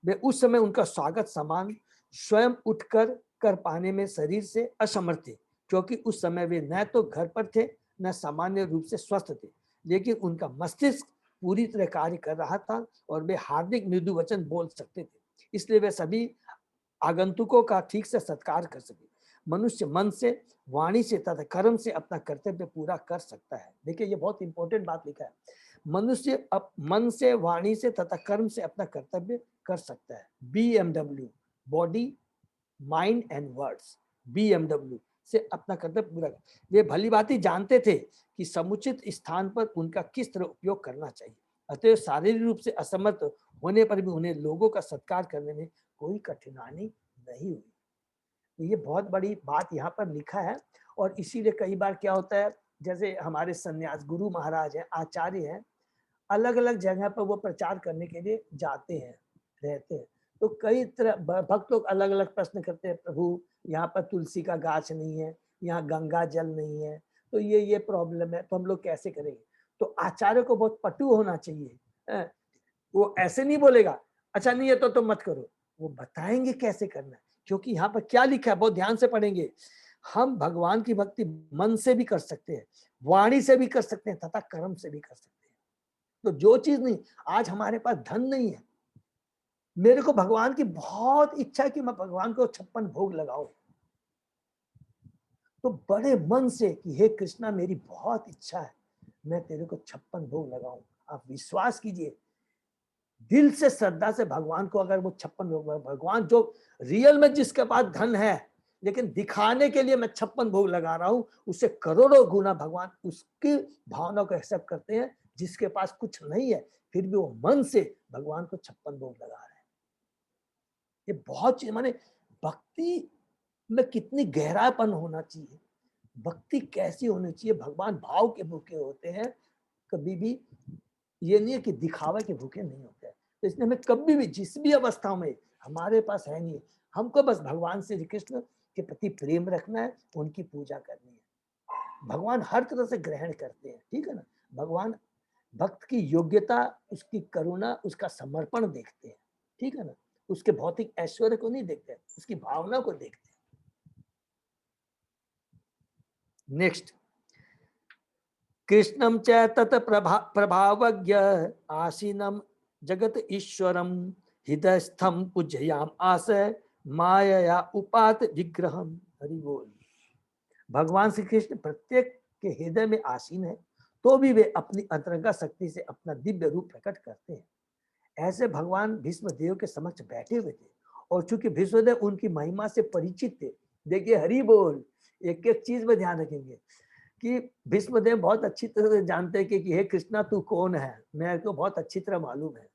वे उस समय उनका स्वागत सम्मान स्वयं उठकर कर पाने में शरीर से असमर्थ थे, क्योंकि उस समय वे न तो घर पर थे न सामान्य रूप से स्वस्थ थे, लेकिन उनका मस्तिष्क पूरी तरह कार्य कर रहा था और वे हार्दिक मृदु वचन बोल सकते थे, इसलिए वे सभी आगंतुकों का ठीक से सत्कार कर सके। मनुष्य मन से, वाणी से तथा कर्म से अपना कर्तव्य पूरा कर सकता है। देखिए ये बहुत इंपॉर्टेंट बात लिखा है। मनुष्य मन से, वाणी से तथा कर्म से अपना कर्तव्य कर सकता है। BMW, body mind and words, BMW से अपना कर्तव्य पूरा कर। वे भली भांति जानते थे कि समुचित स्थान पर उनका किस तरह उपयोग करना चाहिए, अतः शारीरिक रूप से असमर्थ होने पर भी उन्हें लोगों का सत्कार करने में कोई कठिनाई नहीं हुई। तो ये बहुत बड़ी बात यहाँ पर लिखा है। और इसीलिए कई बार क्या होता है, जैसे हमारे सन्यास गुरु महाराज हैं, आचार्य हैं, अलग अलग जगह पर वो प्रचार करने के लिए जाते हैं, रहते हैं, तो कई तरह भक्त लोग अलग अलग प्रश्न करते हैं, प्रभु यहाँ पर तुलसी का गाछ नहीं है, यहाँ गंगा जल नहीं है, तो ये प्रॉब्लम है, तो हम लोग कैसे करेंगे? तो आचार्य को बहुत पटु होना चाहिए। वो ऐसे नहीं बोलेगा अच्छा नहीं है तो मत करो, वो बताएंगे कैसे करना है। क्योंकि यहाँ पर क्या लिखा है, बहुत ध्यान से पढ़ेंगे। हम भगवान की भक्ति मन से भी कर सकते हैं, वाणी से भी कर सकते हैं तथा कर्म से भी कर सकते हैं। तो जो चीज नहीं, आज हमारे पास धन नहीं है, मेरे को भगवान की बहुत इच्छा है कि मैं भगवान को 56 भोग लगाऊं, तो बड़े मन से कि हे कृष्णा मेरी बहुत इच्छा है मैं तेरे को 56 भोग लगाऊं। आप विश्वास कीजिए, दिल से श्रद्धा से भगवान को अगर वो 56 भोग, भगवान जो रियल में जिसके पास धन है लेकिन दिखाने के लिए मैं 56 भोग लगा रहा हूं, उससे करोड़ों गुना भगवान उसकी भावना को एक्सेप्ट करते हैं। जिसके पास कुछ नहीं है फिर भी वो मन से भगवान को 56 भोग लगा रहे हैं। ये बहुत चीज, माने भक्ति में कितनी गहरापन होना चाहिए, भक्ति कैसी होनी चाहिए। भगवान भाव के भूखे होते हैं, कभी भी ये नहीं है कि दिखावे के भूखे नहीं होते हैं। तो इसलिए हमें कभी भी जिस भी अवस्था में, हमारे पास है नहीं, हमको बस भगवान श्री कृष्ण के प्रति प्रेम रखना है, उनकी पूजा करनी है। भगवान हर तरह से ग्रहण करते हैं, ठीक है ना। भगवान भक्त की योग्यता, उसकी करुणा, उसका समर्पण देखते हैं, ठीक है ना। उसके भौतिक ऐश्वर्य को नहीं देखते, उसकी भावना को देखते हैं। नेक्स्ट, कृष्णम च तत प्रभावज्ञ आसीनम जगत ईश्वरम हृदयस्थम पूजयाम आशय माया उपात विग्रहम। हरि बोल। भगवान श्री कृष्ण प्रत्येक के हृदय में आसीन है, तो भी वे अपनी अंतरंगा शक्ति से अपना दिव्य रूप प्रकट करते हैं। ऐसे भगवान भीष्मदेव के समक्ष बैठे हुए थे, और चूंकि भीष्मदेव उनकी महिमा से परिचित थे। देखिए हरि बोल, एक एक चीज में ध्यान रखेंगे कि भीष्मदेव बहुत अच्छी तरह से जानते हैं कि हे कृष्णा तू कौन है, मेरे को बहुत अच्छी तरह मालूम है।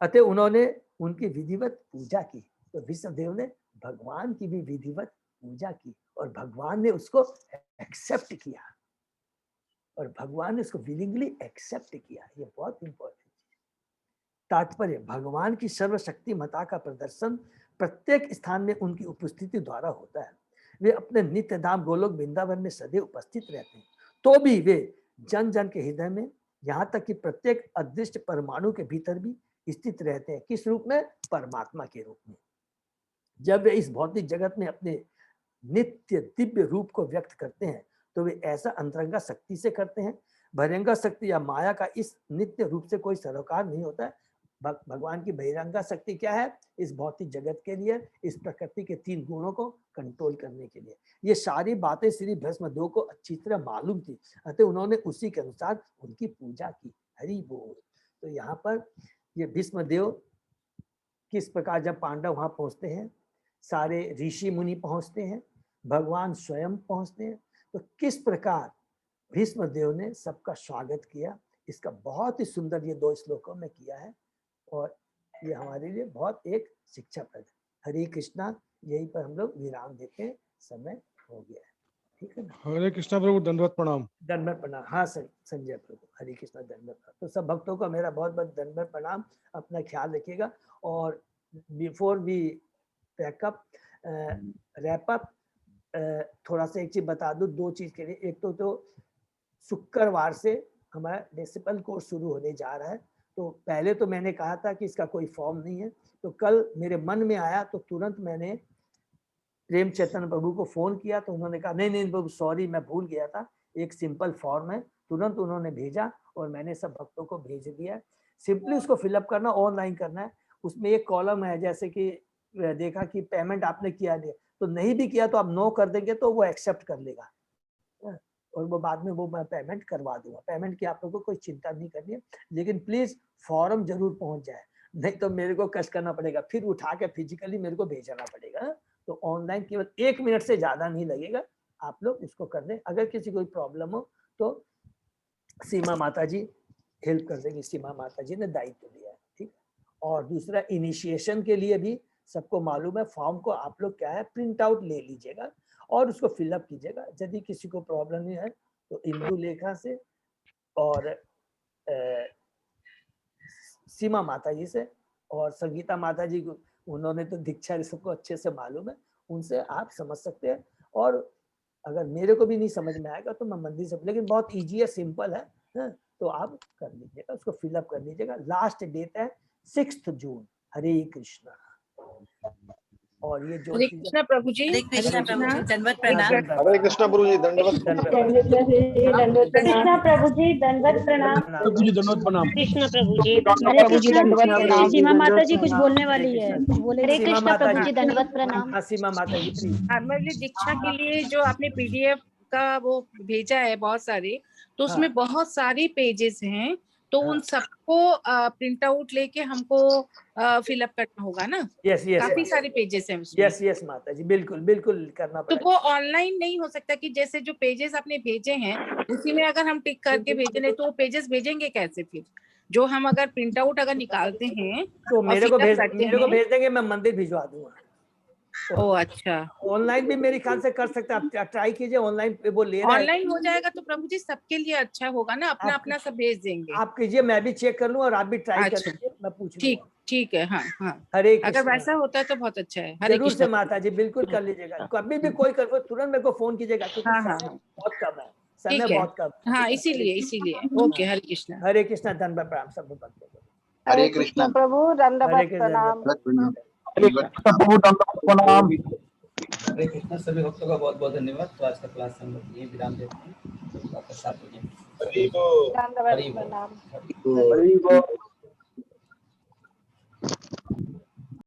अतः उन्होंने उनकी विधिवत पूजा की। तो भीष्मदेव ने भगवान की भी विधिवत पूजा की, और भगवान ने उसको एक्सेप्ट किया, और भगवान ने उसको विलिंगली एक्सेप्ट किया। ये बहुत इंपॉर्टेंट है। तात्पर्य, भगवान की सर्वशक्तिमता का प्रदर्शन प्रत्येक स्थान में उनकी उपस्थिति द्वारा होता है। वे अपने नित्य धाम गोलोक वृंदावन में सदैव उपस्थित रहते हैं, तो भी वे जन जन के हृदय में, यहाँ तक कि प्रत्येक अदृश्य परमाणु के भीतर भी स्थित रहते हैं। किस रूप में? परमात्मा के रूप में। जब वे इस भौतिक जगत में अपने नित्य दिव्य रूप को व्यक्त करते हैं, तो वे ऐसा अंतरंगा शक्ति से करते हैं। बहिरंगा शक्ति या माया का इस नित्य रूप से कोई सरोकार नहीं होता है। भगवान की बहिरंगा शक्ति क्या है? इस भौतिक जगत के लिए, इस प्रकृति के 3 गुणों को कंट्रोल करने के लिए। ये सारी बातें श्री भीष्मदेव को अच्छी तरह मालूम थी, अतः उन्होंने उसी के अनुसार उनकी पूजा की। हरि बोल। तो यहाँ पर ये भीष्मदेव किस प्रकार, जब पांडव वहां पहुंचते हैं, सारे ऋषि मुनि पहुंचते हैं, भगवान स्वयं पहुंचते हैं, तो किस प्रकार भीष्मदेव ने सबका स्वागत किया, इसका बहुत ही सुंदर ये 2 श्लोकों में किया है, और ये हमारे लिए बहुत एक शिक्षाप्रद है। हरे कृष्णा। यही पर हम लोग विराम देते हैं, समय हो गया है, ठीक है ना?
हरे कृष्णा प्रभु, दंडवत प्रणाम।
दंडवत प्रणाम। हाँ संजय प्रभु, हरे कृष्णा, दंडवत प्रणाम। तो सब भक्तों का मेरा बहुत बहुत दंडवत प्रणाम। अपना ख्याल रखिएगा। और before we pack up wrap up, थोड़ा सा एक चीज बता दूं, 2 चीज के लिए। एक तो शुक्रवार से हमारा डिसिपल कोर्स शुरू होने जा रहा है। तो पहले तो मैंने कहा था कि इसका कोई फॉर्म नहीं है, तो कल मेरे मन में आया तो तुरंत मैंने प्रेम चैतन्य प्रभु को फोन किया, तो उन्होंने कहा नहीं नहीं प्रभु सॉरी, मैं भूल गया था, एक सिंपल फॉर्म है। तुरंत उन्होंने भेजा और मैंने सब भक्तों को भेज दिया। सिंपली उसको फिलअप करना, ऑनलाइन करना है। उसमें एक कॉलम है, जैसे कि देखा कि पेमेंट आपने किया नहीं, तो नहीं भी किया तो आप नो कर देंगे तो वो एक्सेप्ट कर लेगा, और वो बाद में वो मैं पेमेंट करवा दूंगा। पेमेंट की आप लोगों को कोई चिंता नहीं करनी है, लेकिन प्लीज फॉर्म जरूर पहुंच जाए, नहीं तो मेरे को कष्ट करना पड़ेगा, फिर उठा के फिजिकली मेरे को भेजना पड़ेगा। तो ऑनलाइन केवल 1 मिनट से ज्यादा नहीं लगेगा, आप लोग इसको कर दें। अगर किसी कोई प्रॉब्लम हो तो सीमा माता जी हेल्प कर देंगी, सीमा माता जी ने दायित्व लिया है, ठीक। और दूसरा, इनिशिएशन के लिए भी सबको मालूम है, फॉर्म को आप लोग क्या है प्रिंट आउट ले लीजिएगा और उसको फिलअप कीजिएगा। यदि किसी को प्रॉब्लम नहीं है तो इंदु लेखा से और सीमा माता जी से और संगीता माता जी को, उन्होंने तो दीक्षा सबको अच्छे से मालूम है, उनसे आप समझ सकते हैं। और अगर मेरे को भी नहीं समझ में आएगा तो मैं मंदिर से, लेकिन बहुत इजी है, सिंपल है, तो आप कर लीजिएगा, उसको फिलअप कर लीजिएगा। लास्ट डेट है 6 जून। हरे कृष्णा। और ये जो
हरे कृष्णा प्रभु जी,
हरे कृष्णा प्रभु जी, दंडवत प्रणाम।
हरे कृष्णा प्रभु जी, दंडवत
कृष्णा प्रभु जी, दंडवत प्रणाम।
प्रभु जी दंडवत प्रणाम।
कृष्ण प्रभु जी, हरे कृष्ण दंडवत प्रणाम। सीमा माता जी कुछ बोलने वाली है, बोले। हरे कृष्ण प्रभु जी, दंडवत प्रणाम।
सीमा माता जी प्लीज।
नॉर्मली दीक्षा के लिए जो आपने पीडीएफ का वो भेजा है बहुत सारे, तो उसमें बहुत सारी पेजेस हैं, तो उन सबको प्रिंट आउट लेके हमको फिलअप करना होगा ना?
यस
काफी सारे पेजेस हैं उसमें।
यस माता जी, बिल्कुल बिल्कुल करना पड़ेगा।
तो वो ऑनलाइन नहीं हो सकता कि जैसे जो पेजेस आपने भेजे हैं उसी में अगर हम टिक करके भेजे, नहीं तो वो पेजेस भेजेंगे कैसे? फिर जो हम अगर प्रिंट आउट अगर निकालते हैं
तो मेरे को भेज देंगे, मैं मंदिर भिजवा दूंगा।
ओ अच्छा,
ऑनलाइन भी मेरे ख्याल से कर सकते हैं, आप ट्राई कीजिए। ऑनलाइन पे वो ले रहा है,
ऑनलाइन हो जाएगा तो प्रभु जी सबके लिए अच्छा होगा ना, अपना अपना सब भेज देंगे।
आप कीजिए, मैं भी चेक कर लूं और आप भी ट्राई कर लीजिए, मैं पूछ लूंगा।
ठीक है, हाँ हाँ,
हरे
अगर वैसा होता है तो बहुत अच्छा है। हरे
जरूर से माता जी, बिल्कुल कर लीजिएगा। कभी भी कोई कर, तुरंत मेरे को फोन कीजिएगा, क्योंकि बहुत कम है, समय बहुत कम है।
हाँ, इसीलिए ओके। हरे कृष्णा।
हरे कृष्णा, धन्यवाद, प्रणाम सब भक्तों को।
हरे कृष्णा
प्रभु, दंडवत प्रणाम।
हरे कृष्णा प्रभु, दंडवत प्रणाम।
हरे कृष्णा, सभी भक्तों का बहुत बहुत धन्यवाद। तो आज का क्लास हम लोग यहीं विराम देते हैं। वापस 7 बजे।
दंडवत प्रणाम।
हरि बोल।